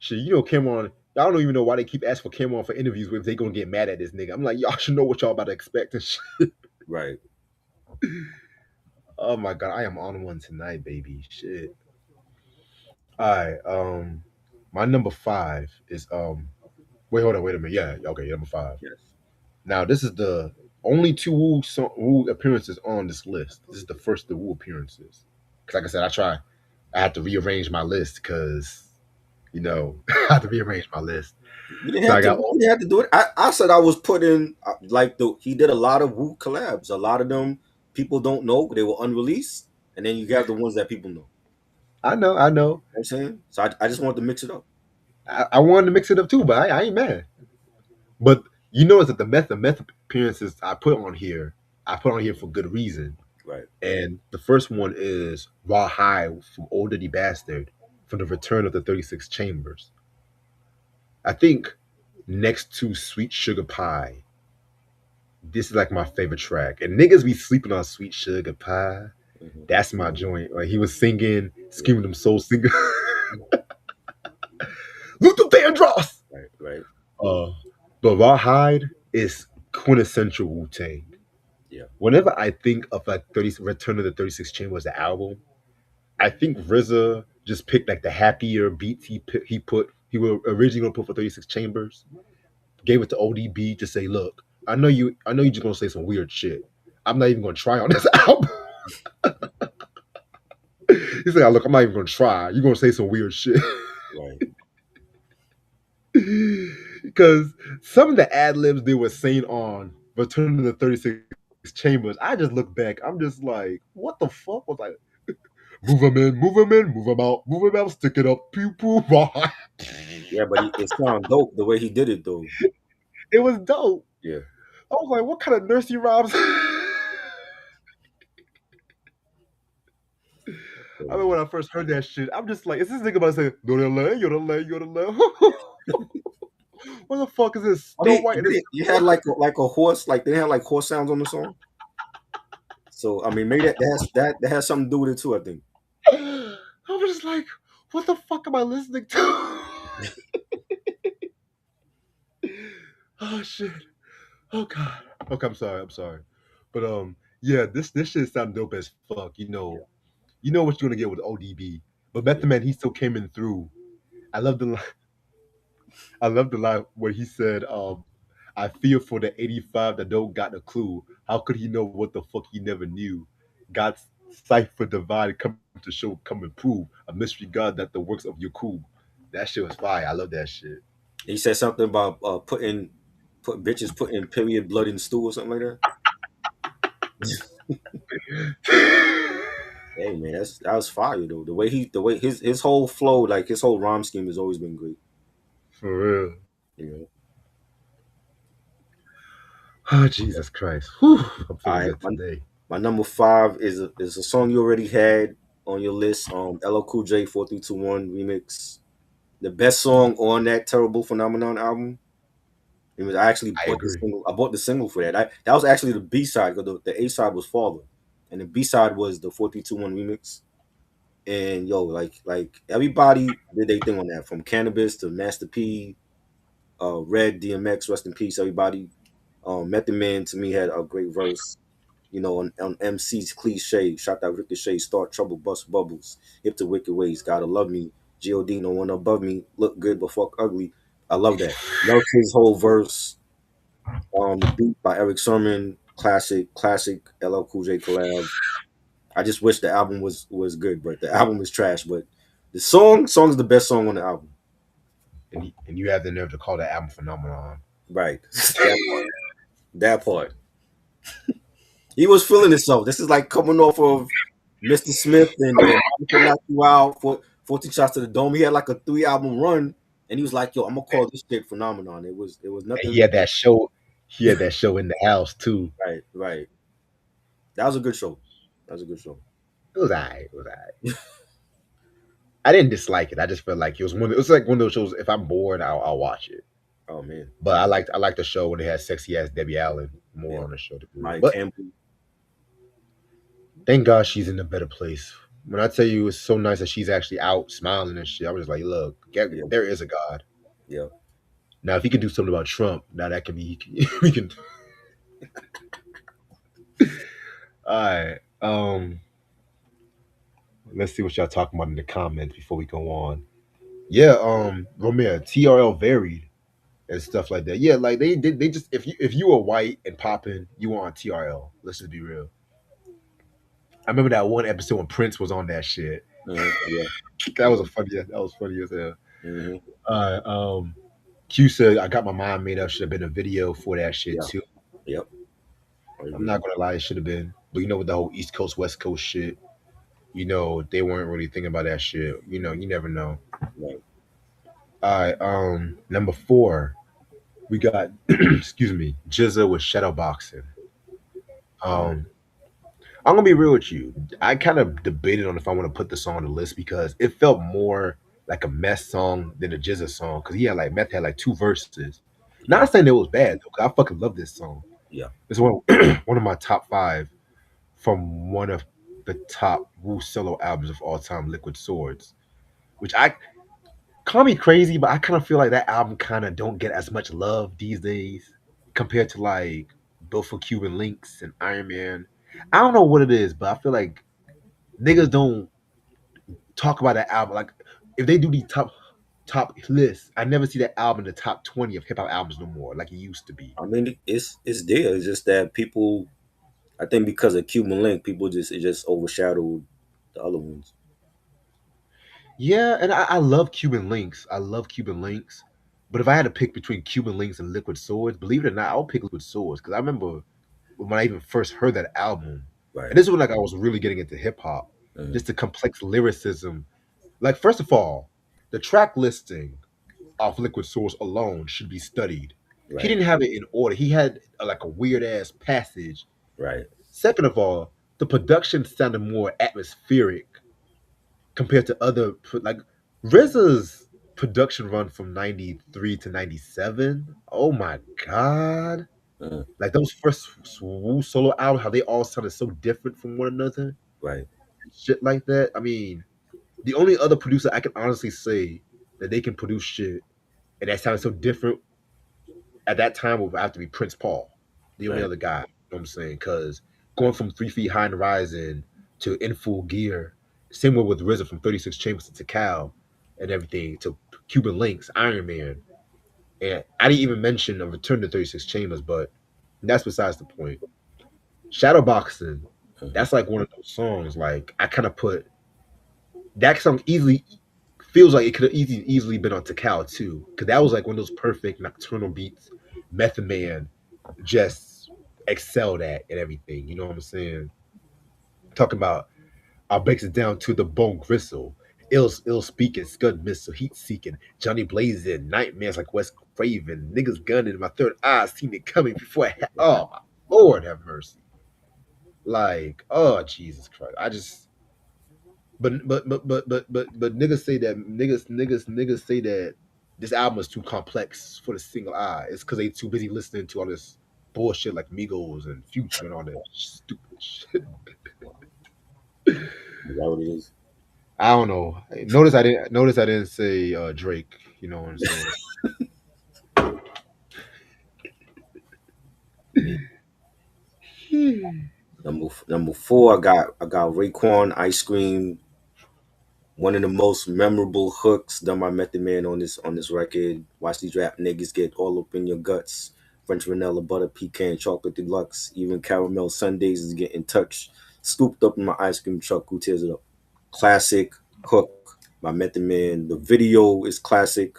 Shit, you know Cameron. I don't even know why they keep asking for Cameron for interviews if they gonna get mad at this nigga. I'm like, y'all should know what y'all about to expect and shit. Right. Oh my god, I am on one tonight, baby. Shit. All right. My number five is Wait, hold on. Wait a minute. Yeah. Okay. Number five. Yes. Now this is the only two Wu appearances on this list. This is the first of the Wu appearances. Because like I said, I had to rearrange my list because I had to rearrange my list. You didn't So have I to. got You didn't have to do it. I said I was putting like he did a lot of Wu collabs. A lot of them people don't know they were unreleased, and then you have the ones that people know. I know. You know what I'm saying so. I just wanted to mix it up. I wanted to mix it up too, but I ain't mad. But you notice that the meth appearances I put on here for good reason. Right. And the first one is Raw High from Old Dirty Bastard from the Return of the 36 Chambers. I think next to Sweet Sugar Pie, this is like my favorite track. And niggas be sleeping on Sweet Sugar Pie. Hmm. That's my joint. Like he was singing, Yeah. screaming them soul singers. Luther Vandross! Right. Right. Uh, but Rawhide is quintessential Wu Tang. Yeah. Whenever I think of like 30 Return of the 36 Chambers, the album, I think RZA just picked like the happier beats he was originally gonna put for 36 Chambers, gave it to ODB to say, look, I know you just gonna say some weird shit. I'm not even gonna try on this album. He's like, look, I'm not even gonna try. You're gonna say some weird shit. Right. Because some of the ad libs they were saying on Return to the 36 Chambers, I just look back, I'm just like, what the fuck was like, move them in, move them in, move them out, stick it up, pew pew, bye. Yeah, but it sounded dope the way he did it though. It was dope. Yeah. I was like, what kind of nursery rhymes? I So, remember when I first heard that shit, I'm just like, is this nigga about to say, you're the lay? What the fuck is this? oh, Snow White and this. you had like a horse, like they had like horse sounds on the song. So I mean, maybe that has something to do with it too. I think. I was just like, what the fuck am I listening to? Oh shit. Oh god. Okay, I'm sorry. I'm sorry. But yeah, this shit sound dope as fuck. You know what you're gonna get with ODB. But Yeah. Method Man, he still came in through. I love the I love the line where he said, I fear for the 85 that don't got a clue. How could he know what the fuck he never knew? God's cipher divide come to show, come and prove a mystery God that the works of Yakub. That shit was fire. I love that shit. He said something about put bitches putting period blood in stew or something like that. Hey man, that was fire though. The way his whole flow, like his whole rhyme scheme has always been great. For real. You know. Oh, Jesus Christ. Whew, I'm All feeling right, good today. my number five is a song you already had on your list. LL Cool J 4321 remix. The best song on that Terrible Phenomenon album. It was I actually I bought the agree. single. I bought the single for that. That was actually the B side because the A side was Father, and the B side was the 4221 remix. And yo, like everybody did their thing on that, from Cannabis to Master P, Red DMX, rest in peace, everybody. Method Man to me had a great verse. You know, on MC's cliche, shot that ricochet, start trouble, bust bubbles, hip to wicked ways, gotta love me. God, no one above me, look good but fuck ugly. I love that. Love his whole verse. The beat by Eric Sermon, classic LL Cool J collab. I just wish the album was good, but the album is trash. But the song is the best song on the album. And you have the nerve to call that album phenomenon. Right, that part. That part. He was feeling himself. This is like coming off of Mr. Smith and Monica Knock You Out for 14 Shots to the Dome. He had like a 3 album run, and he was like, "Yo, I'm gonna call this shit phenomenon." It was And nothing. he had that show. He had that show in the house too. Right, right. That was a good show. That was a good show. It was alright. It was alright. I didn't dislike it. I just felt like it was one. It was like one of those shows. If I'm bored, I'll watch it. Oh man, But I liked the show when they had sexy ass Debbie Allen more yeah. on the show to be real. Mike But Campbell. thank God she's in a better place. When I tell you it's so nice that she's actually out smiling and shit, I was just like, look, Yeah, there is a God. yeah. Now, if he can do something about Trump, now that can be we can. All right. Let's see what y'all talking about in the comments before we go on. Yeah. Romeo, TRL varied and stuff like that. Yeah, like they did. They just if you were white and popping, you were on TRL. Let's just be real. I remember that one episode when Prince was on that shit. Yeah. That was a Mhm, funny. That was funny as hell. mhm. Q said I got my mind made up. Should have been a video for that shit Yeah. too. Yep. I I'm agree. not gonna lie, it should have been. But with the whole East Coast West Coast shit, they weren't really thinking about that shit. You never know. Right. All right, number four, we got excuse me, Jizza with shadow boxing. Mhm. Um, I'm gonna be real with you. I kind of debated on if I want to put this on the list because it felt more like a mess song than a Jizza song. Because he had like Meth had like two verses. Yeah. Not saying it was bad though, 'cause I fucking love this song. Yeah. It's one one of my top five from one of the top Wu solo albums of all time, Liquid Swords. Which I call me crazy, but I kind of feel like that album kind of don't get as much love these days compared to like Built for Cuban Links and Iron Man. I don't know what it is, but I feel like niggas don't talk about that album. Like if they do these top lists, I never see that album in the top 20 of hip hop albums no more, like it used to be. I mean, it's there. It's just that people, I think, because of Cuban Link, people just it just overshadowed the other ones. Yeah, and I love Cuban Links. I love Cuban Links. But if I had to pick between Cuban Links and Liquid Swords, believe it or not, I'll pick Liquid Swords because I remember when I even first heard that album, Right. and this was when like I was really getting into hip hop, Mhm. just the complex lyricism. Like first of all, the track listing of Liquid Swords alone should be studied. He Right. didn't have it in order. He had like a weird ass passage. Right. Second of all, the production sounded more atmospheric compared to other like RZA's production run from 93 to 97. Oh my god. Mhm. Like those first Wu solo albums, how they all sounded so different from one another. Right. Shit like that. I mean, the only other producer I can honestly say that they can produce shit and that sounds so different at that time would have to be Prince Paul, the only Right. other guy. You know what I'm saying? Because going from 3 feet high and rising to in full gear, same way with RZA from 36 Chambers to Cal and everything to Cuban Links, Iron Man. And I didn't even mention a return to 36 Chambers, but that's besides the point. Shadowboxing, Mhm. that's like one of those songs. Like I kind of put that song easily feels like it could have easily been on Takao too, because that was like one of those perfect nocturnal beats. Method Man just excelled at and everything. You know what I'm saying? Talking about I breaks it down to the bone gristle. Ill speaking, scud missile, heat seeking, Johnny blazing, nightmares like Wes Craven, niggas gunning, my third eye seen it coming before oh my Lord have mercy. Like, oh Jesus Christ. I just but niggas say that niggas say that this album is too complex for the single eye. It's because they too busy listening to all this bullshit like Migos and Future and all that stupid shit. Is that what it is? I don't know. Notice I didn't say Drake. You know what I'm saying? Me. Number four, I got Raekwon Ice Cream. One of the most memorable hooks done by Method Man on this record. Watch these rap niggas get all up in your guts. French vanilla butter pecan chocolate deluxe. Even caramel sundaes is getting touched. Scooped up in my ice cream truck. Who tears it up? Classic hook by Method Man. The video is classic.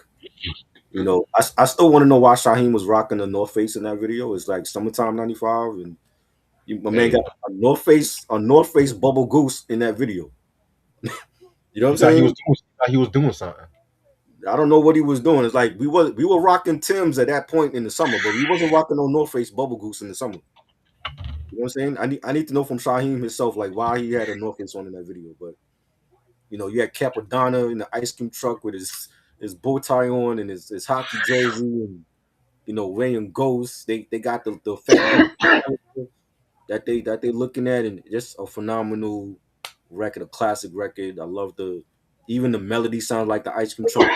I still want to know why Shaheem was rocking the North Face in that video. It's like summertime '95, and my man Hey, got a North Face bubble goose in that video. You know what I'm you thought saying? he was doing something. I don't know what he was doing. It's like we were rocking Tims at that point in the summer, but we wasn't rocking no North Face bubble goose in the summer. You know what I'm saying? I need to know from Shaheem himself like why he had a North Face on in that video. But you had Capadonna in the ice cream truck with his bow tie on and his hockey jersey, and Ray and Ghost. They got the fat dude character that they looking at, and just a phenomenal record, a classic record. I love even the melody sounds like the ice cream truck.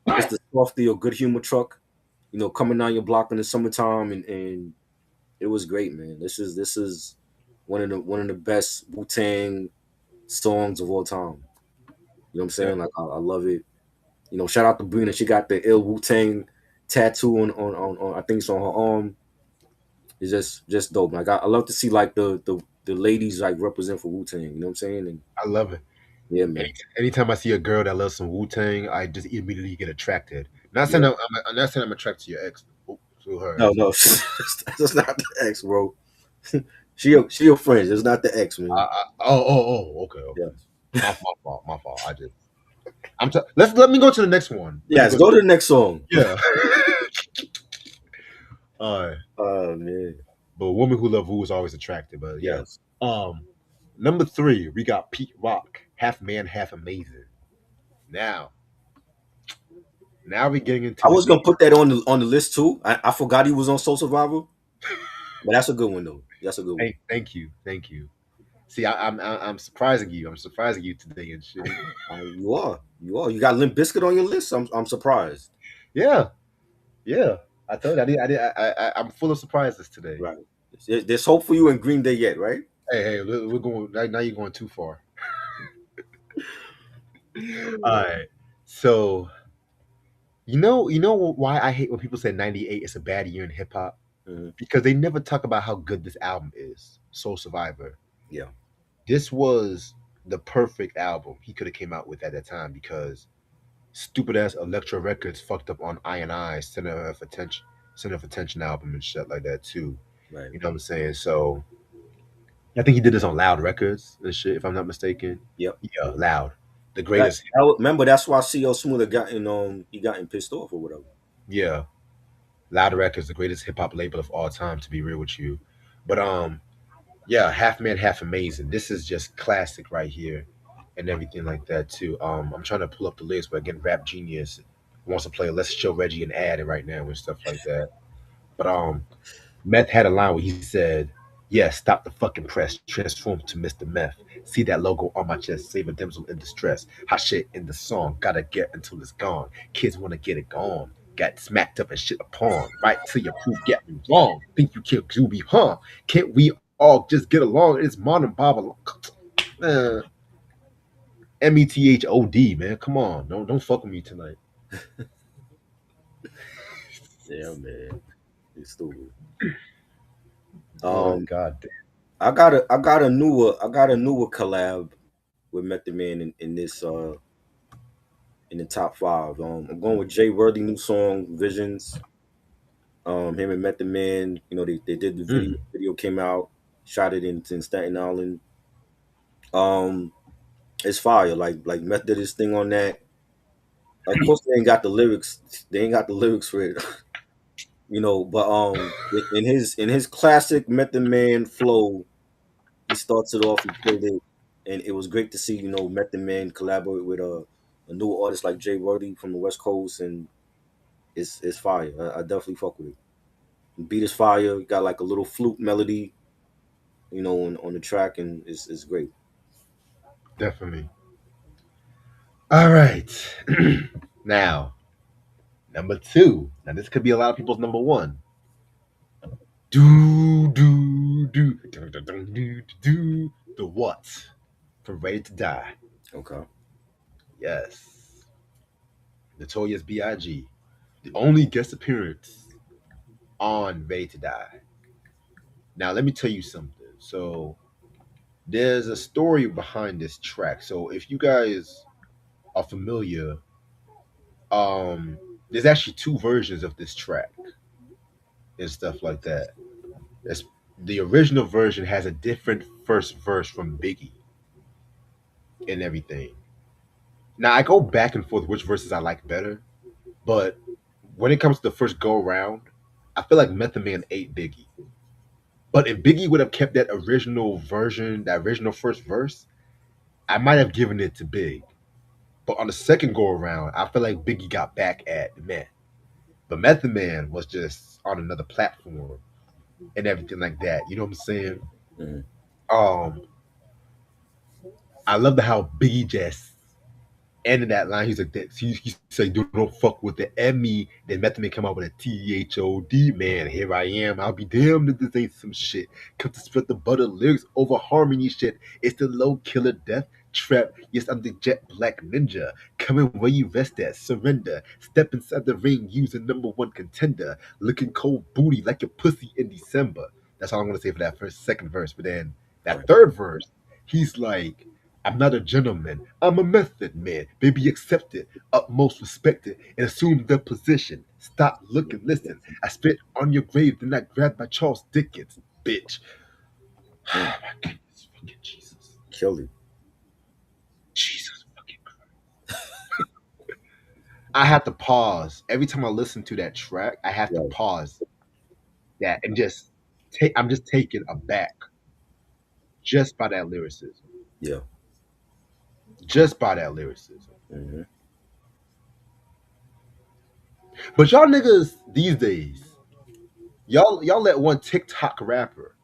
It's the softy or good humor truck, coming down your block in the summertime, and it was great, man. This is one of the best Wu Tang songs of all time. You know what I'm Yeah, saying? Like I love it. Shout out to Brina. She got the ill Wu Tang tattoo on I think it's on her arm. It's just dope. Like I love to see like the ladies like represent for Wu Tang. You know what I'm saying? And I love it. yeah, man. Anytime I see a girl that loves some Wu Tang, I just immediately get attracted. Not saying Yeah. I'm not saying I'm attracted to your ex, to her. No, no, that's not the ex, bro. She your friend. It's not the ex, man. Okay, Yeah. okay. My fault, my fault. Let me go to the next one. Let me Yes. go. Go to the next song. Yeah. uh, Oh man. but a woman who love Wu is always attractive. But yeah. Yes. Um, number three, we got Pete Rock, half man, half amazing. Now, now we're getting into I the was gonna nitty. put that on the list too. I forgot he was on Soul Survivor, but that's a good one though. That's a good one. Thank you, thank you. See, I'm surprising you. I'm surprising you today and shit. You are. You are. You got Limp Biscuit on your list. I'm surprised. Yeah, yeah. I told you, I'm full of surprises today. Right. There's hope for you in Green Day yet, right? Hey, we're going now. You're going too far. All right. So you know why I hate when people say '98 is a bad year in hip hop Mhm. because they never talk about how good this album is. Soul Survivor. Yeah. This was the perfect album he could have came out with at that time because stupid ass Electro Records fucked up on I Center of Attention album and shit like that too. Right. You know what I'm saying? So I think he did this on Loud Records and shit, if I'm not mistaken. Yep. Yeah, Loud, the greatest. Remember that's why CL Smooth got in pissed off or whatever. Yeah, Loud Records, the greatest hip hop label of all time. To be real with you, but yeah, Half Man, Half Amazing. This is just classic right here, and everything like that too. I'm trying to pull up the list, but again, Rap Genius wants to play Let's Show Reggie an ad right now and stuff like that. But Meth had a line where he said, "Yeah, stop the fucking press, transform to Mr. Meth. See that logo on my chest, save a damsel in distress. Hot shit in the song, gotta get until it's gone. Kids wanna get it gone. got smacked up and shit upon. Right till your proof get me wrong. Think you killed Juby, huh? Can't we all just get along? It's modern Babylon. Man, METHOD, man. Come on. Don't fuck with me tonight. Yeah, man. It's stupid. But Um, god I got a newer collab with Method Man in this in the top five. I'm going with Jay Worthy new song Visions. Him and Method Man, they did the damn. video. Video came out, shot it in Staten Island. Um, it's fire. Like Meth did his thing on that. Of course, they ain't got the lyrics. They ain't got the lyrics for it, But in his classic Method Man flow, he starts it off. He killed it, and it was great to see Method Man collaborate with a new artist like Jay Worthy from the West Coast, and it's fire. I definitely fuck with it. The beat is fire. Got like a little flute melody, on the track, and it's great. Definitely. All right. Now, number two. Now, this could be a lot of people's number one. Do. The what? From Ready to Die. Okay. Yes. Notorious B.I.G. The only guest appearance on Ready to Die. Now, let me tell you something. So, there's a story behind this track. So, if you guys are familiar, there's actually two versions of this track and stuff like that. It's, the original version has a different first verse from Biggie and everything. Now I go back and forth which verses I like better, but when it comes to the first go round, I feel like Method Man ate Biggie. But if Biggie would have kept that original version, that original first verse, I might have given it to Big. But on the second go around, I feel like Biggie got back at the man. But Method Man was just on another platform and everything like that. You know what I'm saying? Mm-hmm. Um, I love the how Biggie just ended that line. He's like that. He said, "Don't fuck with the Emmy." Then Method Man come out with a THOD. Man, here I am. I'll be damned if this ain't some shit. Come to spread the butter lyrics over harmony shit. It's the low killer death trap. Yes, I'm the jet black ninja. Coming where you rest at. Surrender. Step inside the ring. Use a number one contender. Looking cold booty like your pussy in December. That's all I'm gonna say for that first second verse. But then that Right. third verse, he's like, I'm not a gentleman. I'm a method man. Baby, accept it, utmost respect it, and assume the position. Stop, look, and listen. I spit on your grave, then I grab my Charles Dickens, bitch. Mm. My goodness, fucking Jesus. Killed it. Jesus fucking I have to pause. Every time I listen to that track, I have to Right. pause that and just take, I'm just taken aback just by that lyricism. Yeah. Just by that lyricism. Hmm. But y'all niggas these days, y'all let one TikTok rapper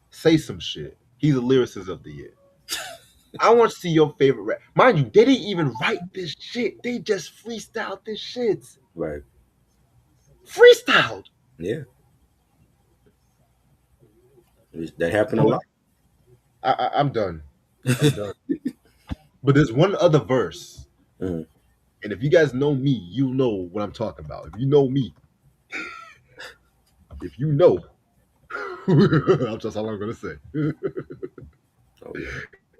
say some shit. He's the lyricist of the year. I want to see your favorite rap. Mind you, they didn't even write this shit. They just freestyled this shit. Right. Freestyled. Yeah. That happened a But lot. I'm done. I'm done. But there's one other verse. Mhm. And if you guys know me, you know what I'm talking about. If you know me, if you know, that's just all I'm gonna say. Oh yeah.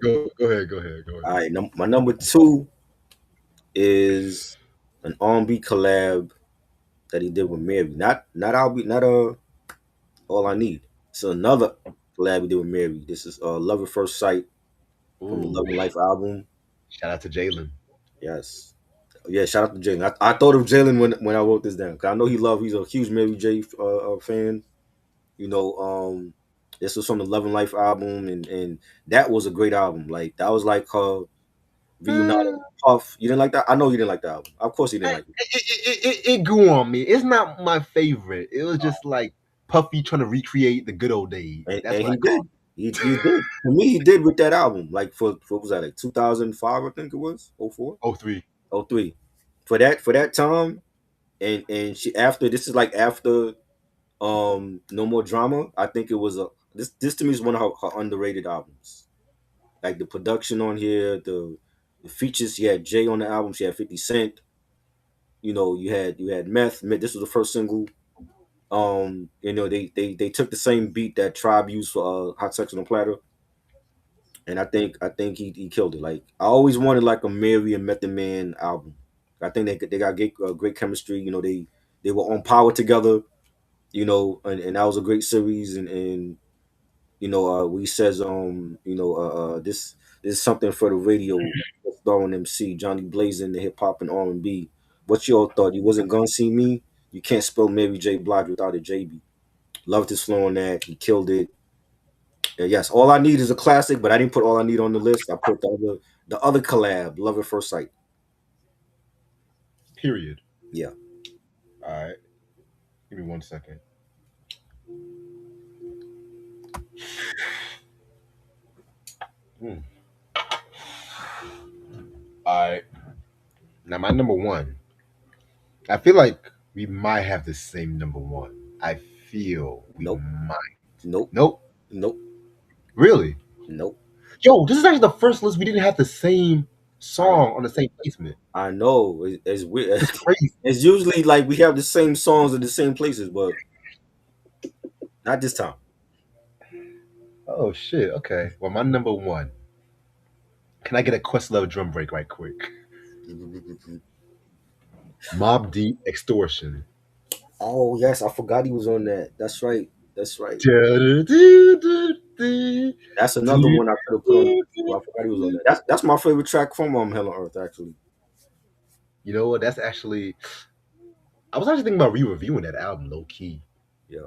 Go ahead. All right. My number two is an R&B collab that he did with Mary. Not I'll be not all I need. It's another collab he did with Mary. This is Love at First Sight from the Ooh, Love and Life album. shout out to Jalen. Yes. Yeah, shout out to Jalen. I thought of Jalen when I wrote this down. 'Cause I know he's a huge Mary J fan. You know, this was from the Love and Life album, and that was a great album. Like that was like her reunited Uh, with Puff. You didn't like that? I know you didn't like the album. Of course you didn't like it. it grew on me. It's not my favorite. It was just like Puffy trying to recreate the good old days. That's And what I he call did. He did. To me, he did with that album. Like for what was that, like 2005, I think it was? Oh four, it. 03. oh three. For that time, and she after this is like after No More Drama. I think it was a this to me is one of her underrated albums. Like the production on here, the features. She had Jay on the album. She had 50 Cent. You had Meth. This was the first single. They took the same beat that Tribe used for Hot Sex on a Platter, and I think he killed it. Like I always wanted like a Mary and Method Man album. I think they got great chemistry. They were on Power together. And that was a great series. And we says this is something for the radio. Starring MC Johnny Blazing, the hip hop and R&B. What's your thought? You wasn't gonna see me. You can't spell Mary J. Blige without a JB. Loved his flow on that. He killed it. Yes, All I Need is a classic, but I didn't put All I Need on the list. I put the other collab, Love at First Sight. Period. Yeah. All right. Give me 1 second. Hmm. All right. Now my number one. I feel like we might have the same number one. I feel we Nope. might. Nope. Nope. Nope. Really? Nope. Yo, this is actually the first list we didn't have the same I song on the same placement. I know it's weird. It's crazy. It's usually like we have the same songs in the same places, but not this time. Oh shit. Okay. Well, my number one. Can I get a Questlove drum break right quick? Mob Deep Extortion. Oh yes, I forgot he was on that. That's right. That's right. You That's another one I could have put on. Well, I forgot he was on that. That's my favorite track from Hell on Earth, actually. know what? That's actually. I was actually thinking about re-reviewing that album, low key. Yeah.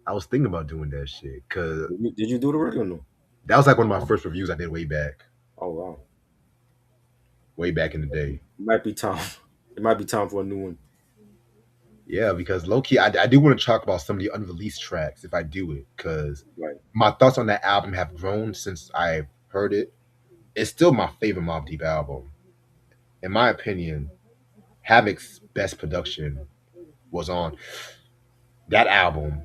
I was thinking about doing that shit because Did you do the already or no? that was like one of my first reviews I did Oh wow. way back in the day. It might be time. It might be time for a new one. Yeah, because low key, I do want to talk about some of the unreleased tracks if I do it, because Right. my thoughts on that album have grown since I heard it. It's still my favorite Mobb Deep album. In my opinion, Havoc's best production was on that album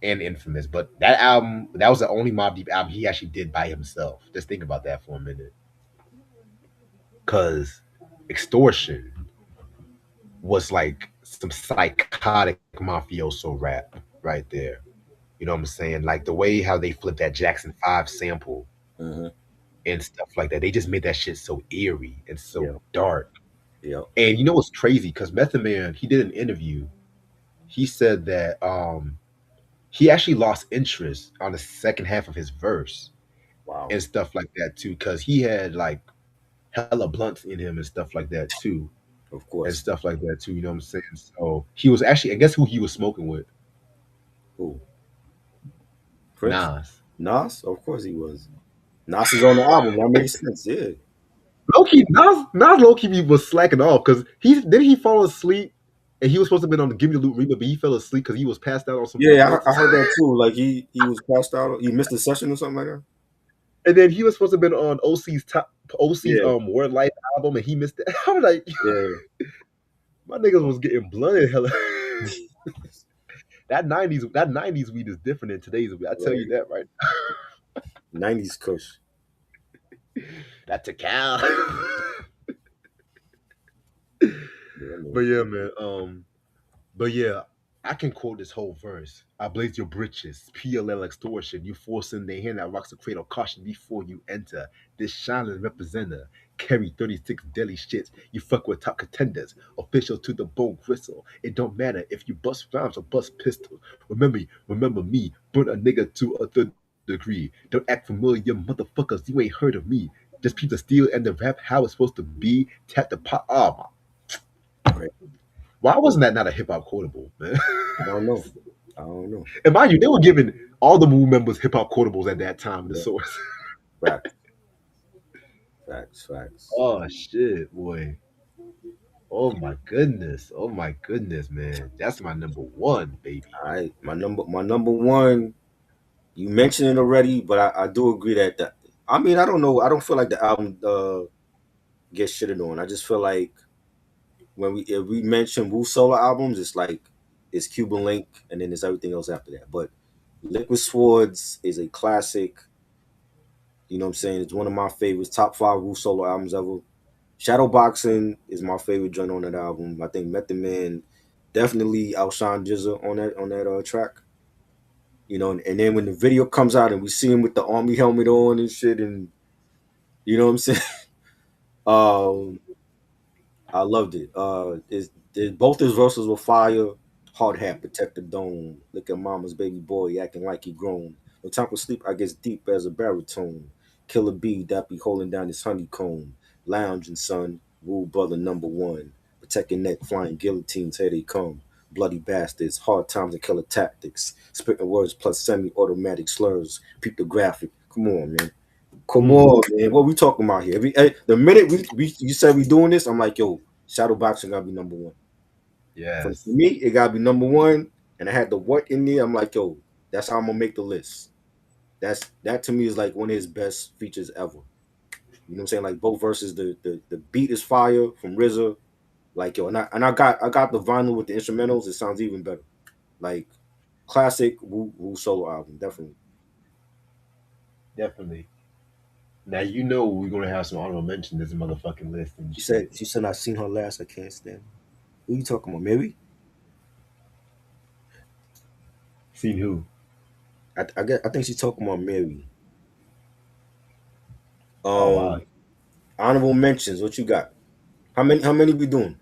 and Infamous, but that album, that was the only Mobb Deep album he actually did by himself. Just think about that for a minute. Because Extortion was like some psychotic mafioso rap right there. You know what I'm saying? Like the way how they flipped that Jackson 5 sample Mm-hmm. and stuff like that. They just made that shit so eerie and so Yeah. dark. Yeah. And you know what's crazy? Because Method Man, he did an interview. He said that he actually lost interest on the second half of his verse Wow. and stuff like that too. Because he had like hella blunts in him and stuff like that too. Of And course. stuff like that too. You know what I'm saying? So he was actually, I guess who he was smoking with? Who? Prince? Nas. Nas? Of course he was. Nas is on the album. That makes sense. Yeah. Loki, Nas Loki was slacking off because he fall asleep and he was supposed to have been on the Give Me the Loot remix, but he fell asleep because he was passed out on some Yeah, blunts. I heard that too. Like he was passed out. He missed a session or something like that. And then he was supposed to have been on OC's Yeah. Word Life album and he missed it. I was like, Yeah. my niggas was getting blunted hella. that nineties weed is different than today's weed. I tell you Right. that right. 90s Kush. That's a cow. Yeah, But man. yeah, man. But yeah, I can quote this whole verse. I blaze your britches, PLL extortion. You force in their hand that rocks the cradle caution before you enter. This shining representer carry 36 deadly shits. You fuck with top contenders, official to the bone gristle. It don't matter if you bust rhymes or bust pistols. Remember me, burn a nigga to a third degree. Don't act familiar, motherfuckers. You ain't heard of me. Just keep the steel and the rap how it's supposed to be. Tap the pot. Oh, Right. why wasn't that not a hip hop quotable, man? I don't know. I don't know. And mind you, they were giving all the Move members hip hop quotables at that time. The Yeah. source. Facts. Facts. Facts. Oh shit, boy. Oh my goodness. Oh my goodness, man. That's my number one, baby. All right. My number one. You mentioned it already, but I do agree that. I mean, I don't know. I don't feel like the album gets shitted on. I just feel like when we if we mention Wu solo albums, it's like it's Cuban Link, and then there's everything else after that. But Liquid Swords is a classic. You know what I'm saying? It's one of my favorites, top five Wu solo albums ever. Shadowboxing is my favorite joint on that album. I think Method Man definitely outshine Jizza on that track. You know, and then when the video comes out and we see him with the army helmet on and shit, and you know what I'm saying? Um, I loved it. Both his verses were fire. Hard hat, protect the dome. Look at mama's baby boy acting like he grown. No time for sleep, I guess deep as a baritone. Killer bee that be holding down his honeycomb. Lounging son, rule brother number one. Protect your neck, flying guillotines, here they come. Bloody bastards, hard times and killer tactics. Spitting words plus semi-automatic slurs. Peep the graphic. Come on, man. Come Mm, on, man. What we talking about here? The minute we you said we doing this, I'm like, yo, shadow boxing gotta be number one. For yes, me, it gotta be number one. And I had the what in there. I'm like, yo, that's how I'm gonna make the list. That to me is like one of his best features ever. You know what I'm saying? Like both verses, the beat is fire from RZA. Like yo, and I got the vinyl with the instrumentals. It sounds even better. Like classic Wu solo album, definitely. definitely. Now you know we're gonna have some honorable mention this motherfucking list and She shit. said I seen her last. I can't stand her. Who you talking about? Mary? Seen who? I think she's talking about Mary. Oh wow. Um, honorable mentions. What you got? How many we doing?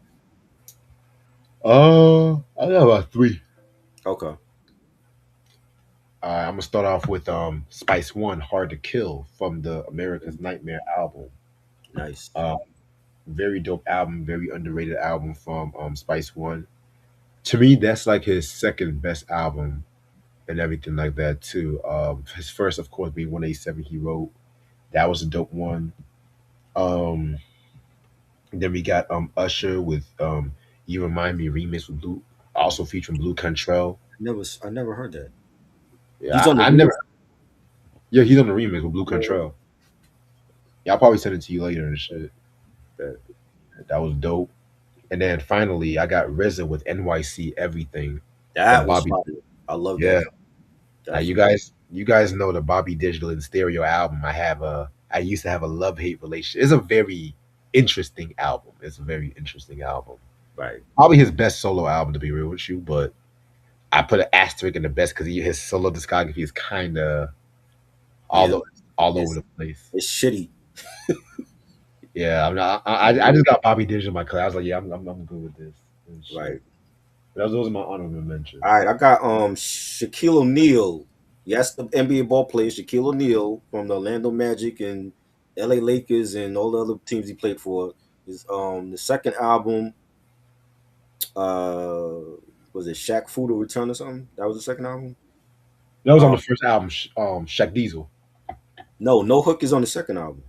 I got about three. Okay, I'm gonna start off with Spice One, Hard to Kill from the America's Nightmare album. nice. Uh, very dope album, very underrated album from Spice One. To me, that's like his second best album and everything like that too. His first, of course, being 187 he wrote. That was a dope one. Um, then we got Usher with You Remind Me remix with Blue, also featuring Blue Cantrell. I never heard that. He's Yeah, on the I never. remix. Yeah, he's on the remix with Blue Cantrell. Yeah, I'll probably send it to you later and shit. That that was dope. And then finally, I got RZA with NYC Everything from That was Bobby. fire. I love that. Yeah. Joint. Now you Definitely. guys, you guys know the Bobby Digital and Stereo album. I used to have a love hate relationship. It's a very interesting album. It's a very interesting album. Right. Probably his best solo album to be real with you, but I put an asterisk in the best because his solo discography is kind of all Yeah. o- all over It's the place. it's shitty. Yeah, I Mhm. just got Bobby Digital in my class. I was like, yeah, I'm good with this and shit. Right. Those are my honorable All mentions. right. I got Shaquille O'Neal. Yes, the NBA ball player Shaquille O'Neal from the Orlando Magic and LA Lakers and all the other teams he played for. Is the second album, uh was it Shaq Fu to Return or something? That was the second album? That was on Uh the first album, Shaq Diesel. no, No Hook is on the second album,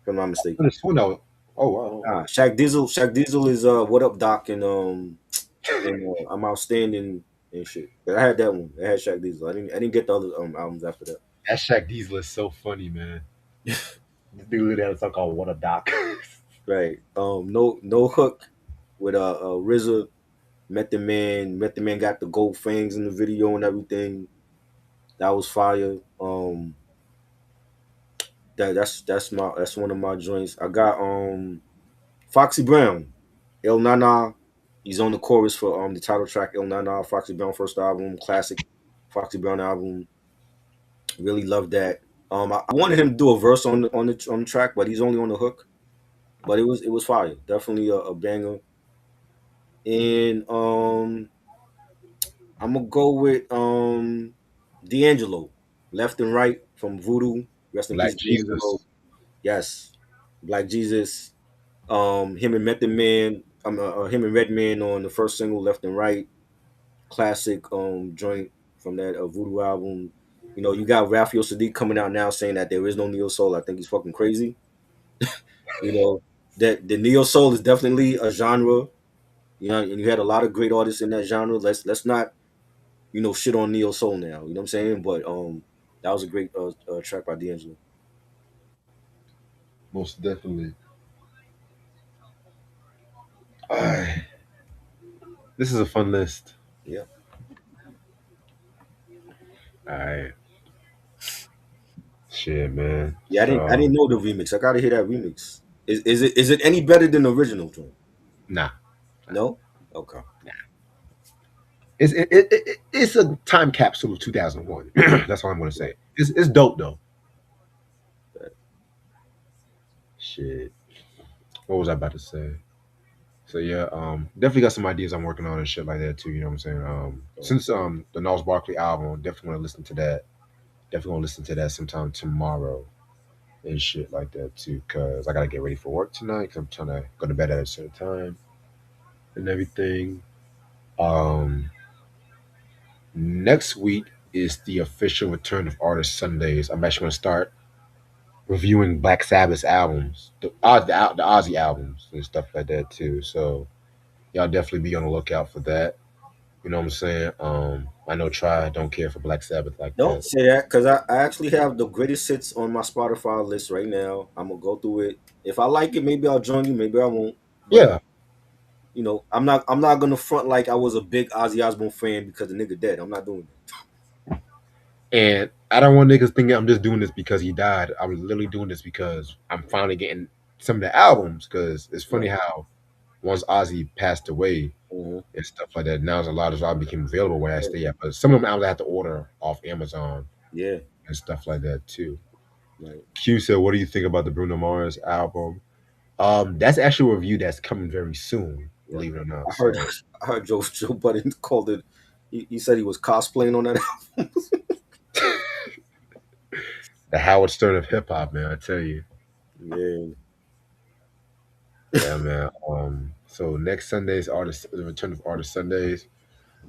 if I'm not mistaken. This one, though. Oh wow. Shaq Diesel is What Up Doc and I'm Outstanding and shit. But I had that one. I had Shaq Diesel. I didn't get the other albums after that. That Shaq Diesel is so funny, man. This dude had a song called "What a Doc." Right. No Hook with RZA. Met the man got the gold fangs in the video and everything. That was fire. That's one of my joints. I got Foxy Brown, El Nana. He's on the chorus for the title track El Nana, Foxy Brown first album, classic Foxy Brown album. Really love that. I wanted him to do a verse on the track, but he's only on the hook. But it was fire. Definitely a banger. And I'm gonna go with D'Angelo, Left and Right from Voodoo. Rest in peace, Black D'Angelo. Jesus, Yes, Black Jesus. Him and Method Man. Him and Redman on the first single, Left and Right. Classic joint from that Voodoo album. You know, you got Raphael Sadiq coming out now saying that there is no neo soul. I think he's fucking crazy. You know, that the neo soul is definitely a genre. You know, and you had a lot of great artists in that genre. Let's not shit on neo soul now. You know what I'm saying? But that was a great track by D'Angelo. most definitely. Alright. This is a fun list. Yeah. All right, shit, man. Yeah, I didn't So know the remix. I gotta hear that remix. Is it any better than the original joint? nah, nah, No? Okay. nah. It's a time capsule of 2001. That's all I'm gonna say. It's dope though. Shit. What was I about to say? So yeah, definitely got some ideas I'm working on and shit like that too. You know what I'm saying? Since the Gnarls Barkley album, definitely want to listen to that. Definitely want to listen to that sometime tomorrow and shit like that too. Cause I gotta get ready for work tonight. Cause I'm trying to go to bed at a certain time and everything. Um, Next week is the official return of Artist Sundays. I'm actually gonna start reviewing Black Sabbath's albums, the Ozzy albums and stuff like that too. So y'all definitely be on the lookout for that. You know what I'm saying? I know Try don't care for Black Sabbath like Don't that. say that because I actually have the greatest hits on my Spotify list right now. I'm gonna go through it. If I like it, maybe I'll join you. Maybe I won't. But Yeah, I'm not gonna front like I was a big Ozzy Osbourne fan because the nigga dead. I'm not doing that. and I don't want niggas thinking I'm just doing this because he died. I'm literally doing this because I'm finally getting some of the albums. Because it's funny Right. how once Ozzy passed away Hmm. and stuff like that, now there's a lot of albums became available where I stay at. But some of them albums I have to order off Amazon Yeah. and stuff like that too. Right. Q said, "What do you think about the Bruno Mars album?" That's actually a review that's coming very soon, Yeah. believe it or not. I heard So I heard Joe Budden called it. He said he was cosplaying on that album. the Howard Stern of hip hop, man, I tell you. Yeah. Yeah, man. So next Sunday's artist, the return of Artist Sundays.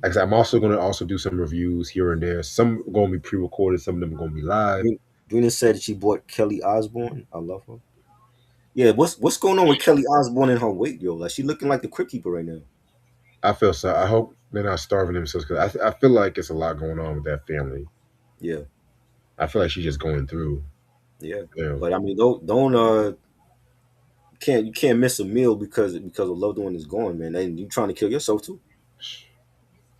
Like I said, I'm also gonna also do some reviews here and there. Some are gonna be pre-recorded, some of them are gonna be live. Brina said she bought Kelly Osbourne. I love her. Yeah, what's going on with Kelly Osbourne and her weight, yo? Like she looking like the Crypt Keeper right now. I feel so. I hope they're not starving themselves because I feel like it's a lot going on with that family. Yeah, I feel like she's just going through. yeah. You know, But I mean, don't you can't miss a meal because a loved one is gone, man. And you trying to kill yourself too.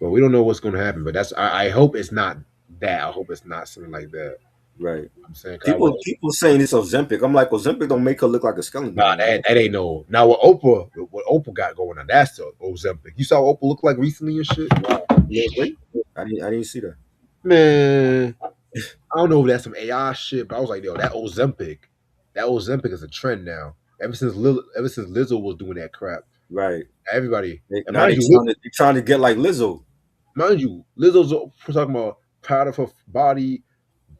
but we don't know what's gonna happen. But I hope it's not that. I hope it's not something like that. Right. I'm saying 'cause I People was people saying it's Ozempic. I'm like, Ozempic don't make her look like a skeleton nah, no more. that ain't no. Now what Oprah got going on, that's the Ozempic. You saw what Oprah look like recently and shit. Wow. Yeah, really? I didn't see that. Man, I don't know if that's some AI shit, but I was like, yo, that Ozempic is a trend now. Ever since Lizzo was doing that crap, Right. everybody, and Now they trying to get like Lizzo. mind you, Lizzo's talking about proud of her body,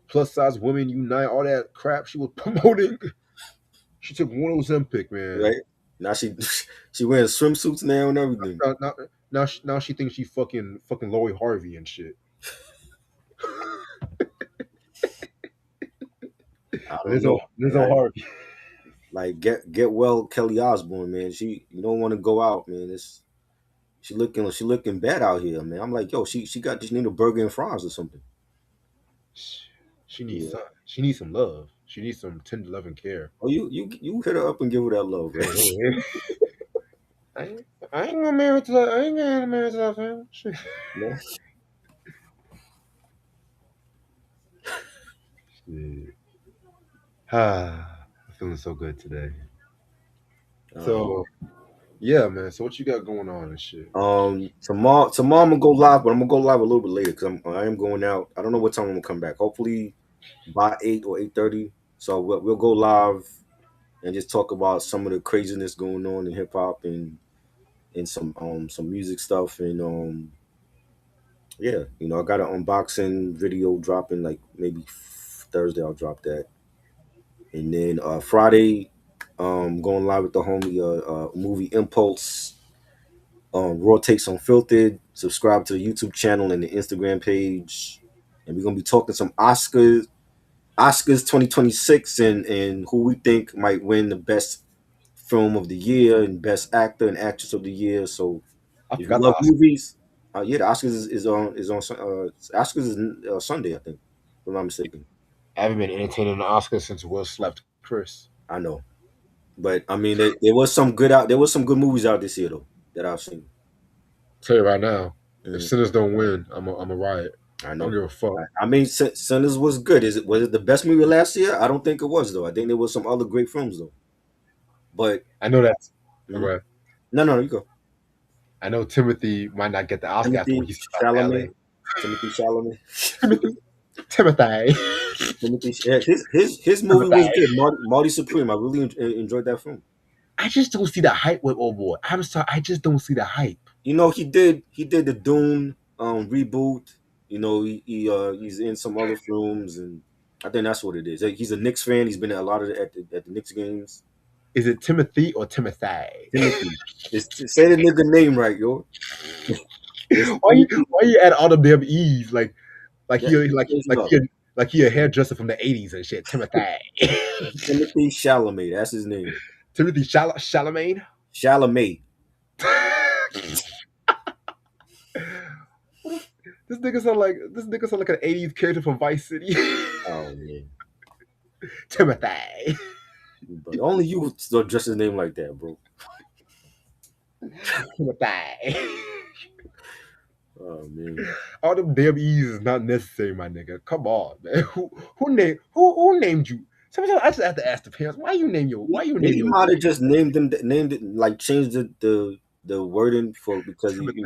plus size women unite, all that crap she was promoting. She took one Ozempic, man. Right. Now she she wearing swimsuits now and everything. Now, now, now she thinks she fucking Lori Harvey and shit. I don't Lizzo know. Lizzo Man. Harvey. Like get well, Kelly Osbourne, man. She you don't want to go out, man. It's she looking bad out here, man. I'm like, yo, she got just need a burger and fries or something. She needs Yeah. some. She needs some love. She needs some tender love and care. Oh, you hit her up and give her that love. Yeah, yeah. I ain't, I ain't gonna marry to that. I ain't gonna marry to that fam. Shit. No. Shit. Ah, I'm feeling so good today. Um, So yeah, man. So what you got going on and shit? tomorrow I'm gonna go live, but I'm gonna go live a little bit later because I am going out. I don't know what time I'm gonna come back. Hopefully by 8 or 8:30. So we'll go live and just talk about some of the craziness going on in hip hop and some music stuff and yeah, I got an unboxing video dropping like maybe Thursday. I'll drop that, and then Friday, going live with the homie movie Impulse. Raw takes unfiltered. Subscribe to the YouTube channel and the Instagram page, and we're gonna be talking some Oscars 2026 and who we think might win the best film of the year and best actor and actress of the year. So I if you forgot the love Oscar. movies, yeah, the Oscars is on Oscars is Sunday, I think, if I'm not mistaken. I haven't been entertaining the Oscars since Will slapped Chris. I know, but I mean, there was some good movies out this year though. that I've seen. Tell you right now, if Mhm. Sinners don't win, I'm a riot. I I don't know. give a fuck. I mean, Sinners was good. Was it the best movie last year? I don't think it was though. I think there was some other great films though. But I know that. mhm. Okay. No, you go. I know Timothy might not get the Oscar after what Timothy he said about ballet. Chalamet. Timothy Chalamet. Timothy. Timothy. Timothy. Yeah, his movie was Timothy. good. Marty Supreme. I really enjoyed that film. I just don't see the hype with old boy. I'm sorry. I just don't see the hype. You know, he did the Dune reboot. You know, he's in some other films, and I think that's what it is. Like, he's a Knicks fan. He's been at a lot of at the Knicks games. Is it Timothy or Timothy? Timothy. Say the nigga name right, yo. It's Timothy. Why you add all the damn E's like Yeah, he like change it like up. he like he a hairdresser from the '80s and shit. Timothy. Timothy Chalamet. That's his name. Timothy Chalamet. Chalamet. What this nigga sound like an '80s character from Vice City. Oh man, Timothy. but only you would still address his name like that, bro. Timothy. Oh man. All them damn E's is not necessary, my nigga. Come on, man. Who named you? Sometimes I just have to ask the parents, why you name He your might have kid just named it like changed the wording for because Timothy?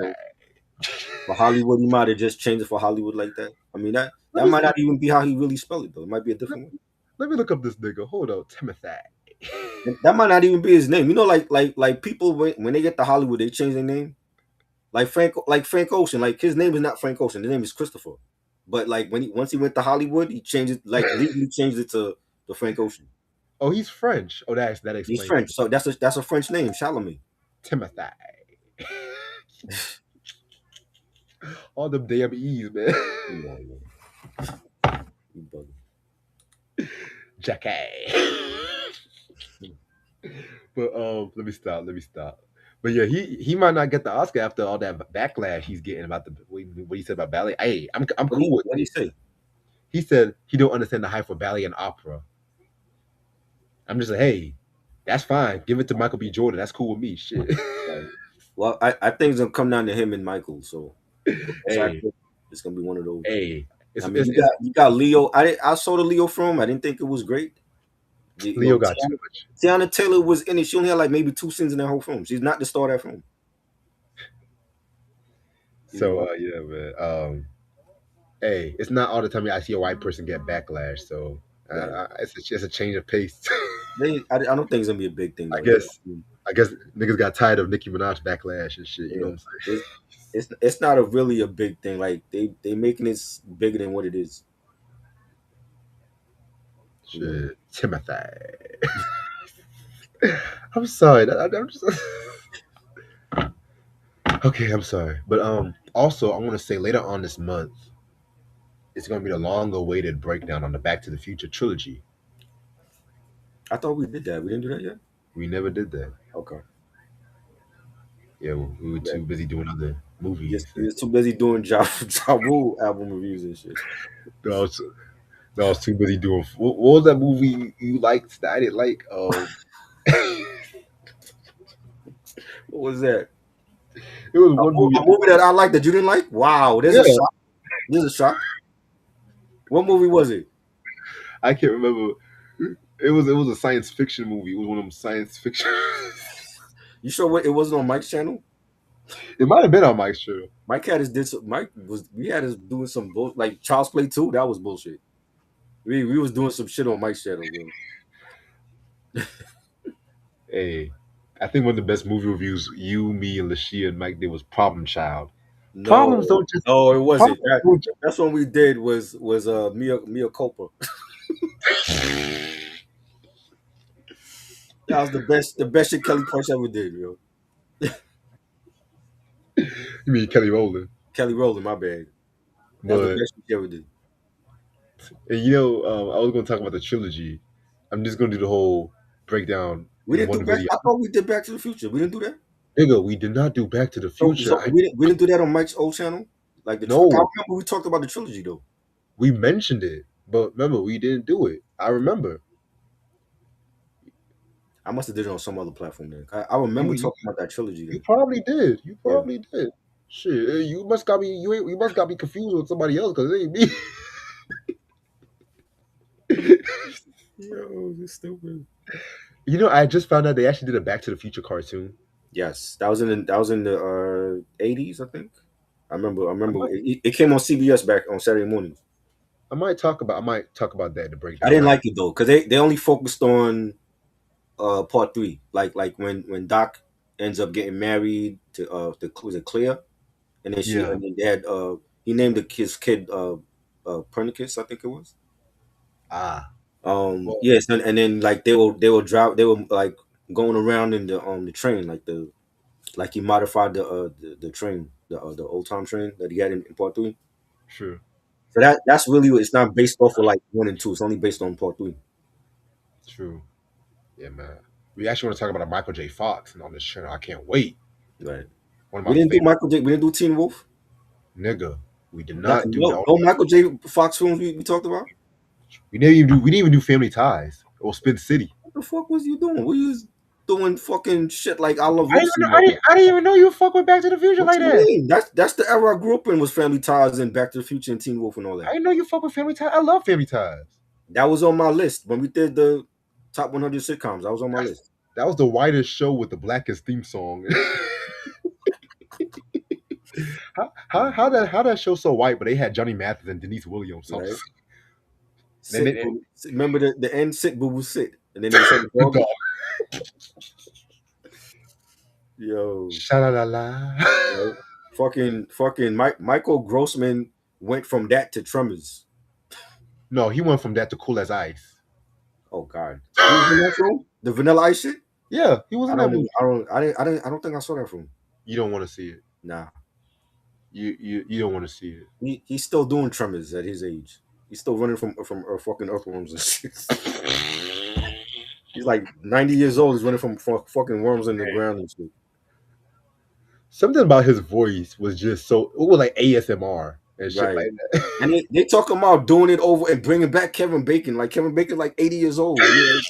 for Hollywood he might have just changed it for Hollywood like that. I mean Let that me might not even be how he really spelled it though. It might be a let, different way. let me look up this nigga. Hold on, Timothy. And that might not even be his name. You know, like people when they get to Hollywood they change their name. Frank Ocean, like his name is not Frank Ocean. His name is Christopher. But like once he went to Hollywood, he changed it like legally changed it to Frank Ocean. Oh, he's French. Oh, that He's explains it. French, so that's a French name, Chalamet. Timothy. All them damn E's, man. Come on, man. You bugging. Jackie. But let me stop. But yeah, he might not get the Oscar after all that backlash he's getting about what he said about ballet. Hey, I'm What do cool with you it. say? He said he don't understand the hype for ballet and opera. I'm just like, hey, that's fine. Give it to Michael B. Jordan. That's cool with me. Shit. Right. Well, I think it's gonna come down to him and Michael. So the best hey, actor, it's gonna be one of those. hey, I mean, it's you got Leo. I saw the Leo film. I didn't think it was great. You Leo know, got too much. Tiana Taylor was in it. She only had like maybe two scenes in that whole film. She's not the star of that film. You So know, yeah, man. Hey, it's not all the time I see a white person get backlash. So right? it's just a change of pace. I don't think it's gonna be a big thing I though. guess I guess niggas got tired of Nicki Minaj backlash and shit. You know Yeah, what I'm saying? it's not a really a big thing. Like they making it bigger than what it is. You know. Shit, Timothy. I'm sorry. I'm just okay. I'm sorry, but also I want to say later on this month it's gonna be the long-awaited breakdown on the Back to the Future trilogy. I thought we did that. We didn't do that yet. We never did that. Okay. Yeah, we were Yeah. too busy doing other movies. You're too busy doing Ja Rule album reviews and shit. I was, I was too busy doing. What was that movie you liked that I didn't like? What was that? It was one movie. A movie that I liked that you didn't like? Wow, there's a Yeah, shock. There's a shock. What movie was it? I can't remember. It was a science fiction movie. It was one of them science fiction. You sure it wasn't on Mike's channel? It might have been on Mike's show. Mike had us did some, Mike was we had us doing some bull like Child's Play 2. That was bullshit. We was doing some shit on Mike's channel, bro. Hey, I think one of the best movie reviews you, me, and Lashia and Mike did was Problem Child. Problems No, don't just no, it wasn't. problems don't just. That's what we did was Mia Culpa. That was the best shit Kelly Price ever did, yo. You mean Kelly Rowland? Kelly Rowland, my bad. That was the But best shit she ever did. and I was going to talk about the trilogy. I'm just going to do the whole breakdown We in didn't do one back. video. I thought we did Back to the Future. We didn't do that. Nigga, we did not do Back to the So, Future. so we didn't do that on Mike's old channel. Like I No, remember we talked about the trilogy though. we mentioned it, but remember we didn't do it. I remember. I must have did it on some other platform then. I remember You talking about that trilogy you then. probably did. You Yeah. probably did. Shit, you must got me. You must got me confused with somebody else because it ain't me. Yo, this stupid. You know, I just found out they actually did a Back to the Future cartoon. Yes, that was in the 80s, I think. I I remember might it came on CBS back on Saturday mornings. I might talk about that in the I breakdown. didn't Like, like it though because they only focused on part three, like when Doc ends up getting married to was it Clear, and then she yeah, and then they had he named his kid Pernicus, I think it was. ah, well, Yes, and then like they were like going around in the train like he modified the train the old time train that he had in part three. true, So that's really it's not based off of like one and two. It's only based on part three. true. Yeah, man. We actually want to talk about a Michael J. Fox and on this channel. I can't wait. Right. One of We my didn't do favorite We didn't do Teen Wolf. nigga. We did That's not do no, no. no Michael J. Fox films we talked about. We didn't even do Family Ties or Spin City. What the fuck was you doing? We was doing fucking shit like I Love I didn't Lucy. even know, I didn't even know you fuck with Back to the Future What like you that. mean? That's the era I grew up in was Family Ties and Back to the Future and Teen Wolf and all I that. didn't know you fuck with Family Ties. I love Family Ties. That was on my list when we did the top 100 sitcoms. That was on my That's, list. that was the whitest show with the blackest theme song. How that show so white, but they had Johnny Mathis and Denise Williams. So, Right? and Sit, then boo. Remember the end? Sit, boo, boo, sit, and then they said the the dog. dog. Yo, Sha la la la. right? Fucking Michael Grossman went from that to Tremors. No, he went from that to Cool as Ice. Oh God, he was in that film, the Vanilla Ice shit. Yeah, he was I in that don't movie. even. I don't. I don't think I saw that film. You don't want to see it. Nah, You don't want to see it. he's still doing Tremors at his age. He's still running from fucking earthworms and shit. He's like 90 years old. He's running from fucking worms in the ground and shit. Something about his voice was just so. It was like ASMR and shit Right. like that. And they talk about doing it over and bringing back Kevin Bacon. Like Kevin Bacon, like 80 years old. You're like,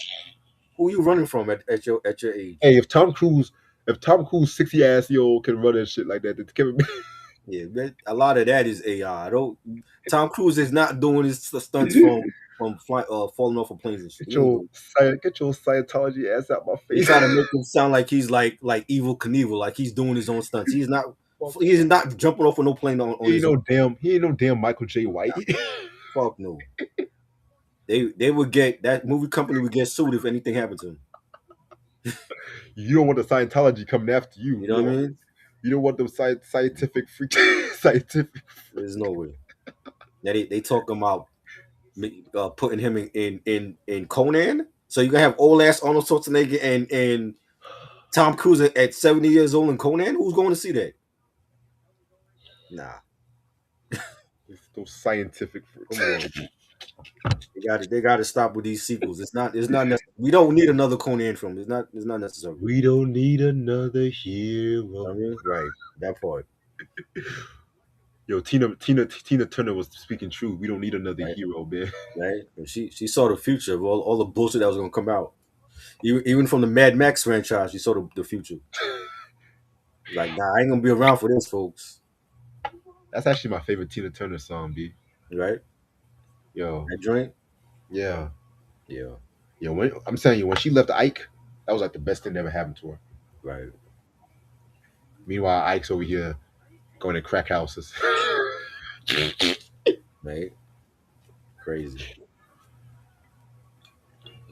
who are you running from at your age? Hey, if Tom Cruise 60 ass year old can run and shit like that, then Kevin Yeah, but a lot of that is AI. Don't Tom Cruise is not doing his stunts from falling off of planes and shit. He ain't doing. Get your Scientology ass out my They face. try to make him sound like he's like evil Knievel, like he's doing his own stunts. He's not. Fuck. He's not jumping off of no plane on his own. He ain't no damn Michael J. White. Fuck no. They would get that movie company would get sued if anything happened to him. You don't want the Scientology coming after you. You know what I mean? You don't want them scientific freak scientific. There's no way. Now they talking about putting him in Conan. So you gonna have old ass Arnold Schwarzenegger and Tom Cruise at 70 years old in Conan? Who's going to see that? Nah, Those scientific freaks. come on. They got to stop with these sequels. It's not necessary. We don't need another Conan film. It's not necessary. We don't need another I hero. mean, right, that part, Yo, Tina Turner was speaking true. We don't need another right, hero, man. right. And she saw the future of all the bullshit that was gonna come out. Even from the Mad Max franchise, she saw the future. Like, nah, I ain't gonna be around for this, folks. That's actually my favorite Tina Turner song, B. Right? Yo, That joint? yeah. Yeah, Yo, I'm telling you, when she left Ike, that was like the best thing that ever happened to her. right, Meanwhile, Ike's over here going to crack houses. right. Crazy.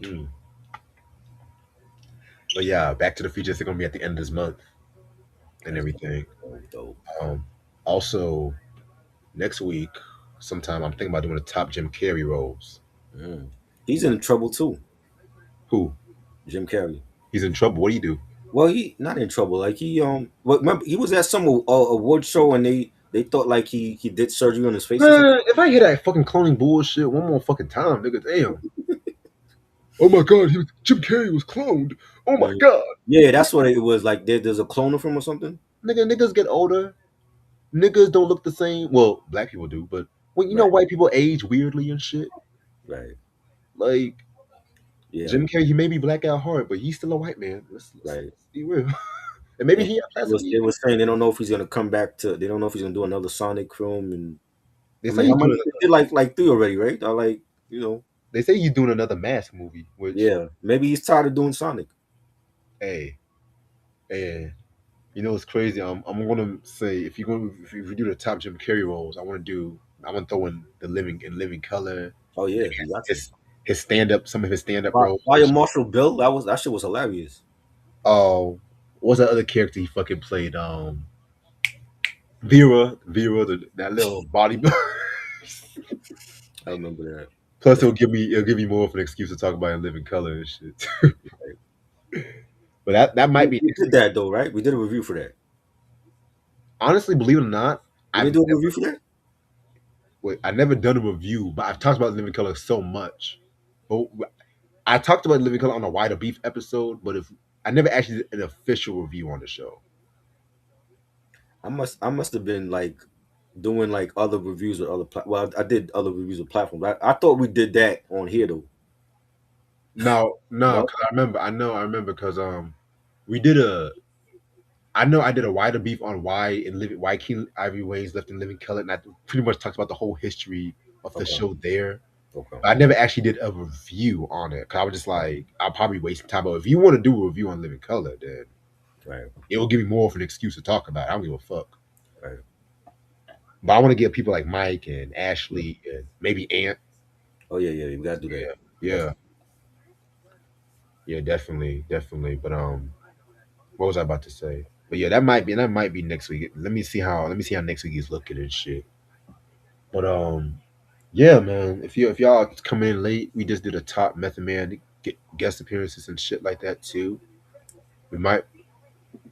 Mm. But yeah, Back to the Future is going to be at the end of this month and That's everything. dope. Um, Also, next week, sometime I'm thinking about doing the top Jim Carrey roles. Mm. He's in trouble too, Who? Jim Carrey. He's in trouble. What do you do? Well, he not in trouble. Like well, remember he was at some award show and they thought like he did surgery on his face or something. Man, if I hear that fucking cloning bullshit one more fucking time, nigga, damn. Oh my god, Jim Carrey was cloned. Oh my Right. god. Yeah, that's what it was. Like there's a clone of him or something. Niggas get older. Niggas don't look the same. Well, black people do, but when you know Right, white people age weirdly and shit, right. like Yeah, Jim Carrey, he may be black at heart, but he's still a white man. Let's right. be real. And maybe And he they classically. were saying they don't know if he's gonna come back to. They don't know if he's gonna do another Sonic film. And They I'm say like, how he's many? doing. They did like three already, right? I like, you know, They say he's doing another Mask movie. Which, yeah. Maybe he's tired of doing Sonic. hey, hey, you know what's crazy? I'm gonna say if you do the top Jim Carrey roles, I want to throw in Living Color, Oh yeah, you got to. his his stand up some of his stand up By, roles. by your Marshall Bill, that shit was hilarious. Oh, what's that other character he fucking played? Vera, that little body. I remember that. Plus, The, it'll give me more of an excuse to talk about in living color and shit. But that might be we next did week. that though, right? We did a review for that. Honestly, believe it or not, We I've didn't do a review never for that. I've never done a review, but I've talked about living color so much. But I talked about living color on a wider beef episode, but if I never actually did an official review on the show. I must have been like doing like other reviews with other well, I did other reviews of platforms. I thought we did that on here though. No, no, No. because I remember because we did a I know I did a wider beef on why King Ivory Wayne's left in living color, and I pretty much talked about the whole history of the Okay. show there. Okay. But I never actually did a review on it because I was just like, I'll probably waste time. But if you want to do a review on Living Color, then Right. it will give me more of an excuse to talk about it. I don't give a fuck. Right. But I want to get people like Mike and Yeah. Ashley and maybe Ant. Oh yeah, yeah. You gotta do that. Yeah, That's yeah, yeah, definitely, definitely. But what was I about to say? But yeah, that might be next week. Let me see how next week is looking and shit. But yeah, man. If y'all come in late, we just did a top Method Man guest appearances and shit like that too. We might.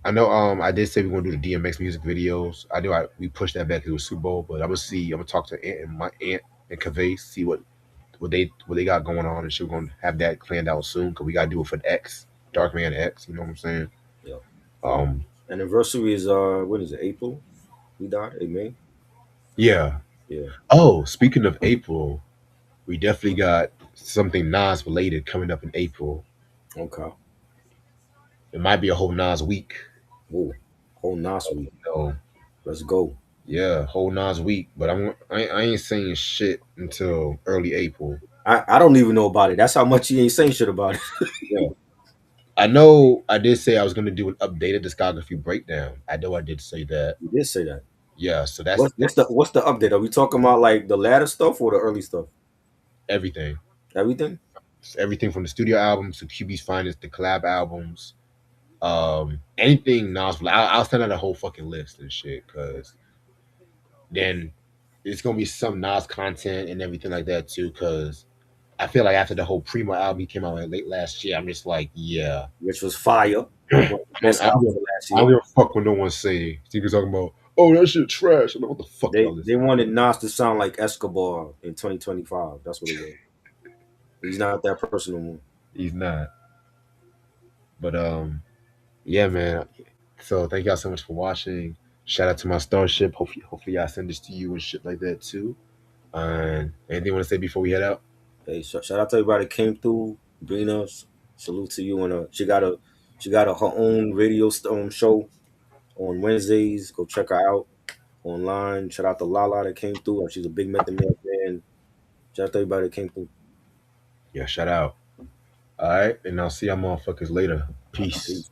I know. I did say we are gonna do the DMX music videos. We pushed that back because it was Super Bowl, but I'm gonna see. I'm gonna talk to Aunt and my aunt and Cavay, see what they got going on, and she's gonna have that planned out soon because we gotta do it for the X, Dark Man X. You know what I'm saying? yeah. Um, Anniversary is when is it? April? We died in May. yeah. Yeah. Oh, speaking of April, we definitely got something Nas related coming up in April. Okay. It might be a whole Nas week. Whoa. Whole Nas week. So Let's go. yeah, whole Nas week. But I ain't saying shit until early April. I don't even know about it. That's how much he ain't saying shit about it. Yeah. I know I did say I was gonna do an updated discography breakdown. I know I did say that. You did say that. Yeah, so What's the update? Are we talking about like the latter stuff or the early stuff? everything. Everything? It's everything from the studio albums to QB's finest, the collab albums, anything Nas. I'll send out a whole fucking list and shit, cause then it's gonna be some Nas content and everything like that too. Cause I feel like after the whole Primo album he came out like late last year, I'm just like, yeah, Which was fire. One of the and best albums of last I don't year. give a fuck when no one say. Niggas talking about, oh that shit trash. I'm like, what the fuck y'all They listening? wanted Nas to sound like Escobar in 2025. That's what it was. He's not that person no more. He's not. But yeah, man. So thank y'all so much for watching. Shout out to my starship. Hopefully y'all send this to you and shit like that too. And anything you want to say before we head out? Hey, shout out to everybody that came through. Brina, salute to you. And she got her own radio show on Wednesdays. Go check her out online. Shout out to Lala that came through. She's a big Method Man fan. Shout out to everybody that came through. Yeah, shout out. All right, and I'll see y'all motherfuckers later. Peace. Peace.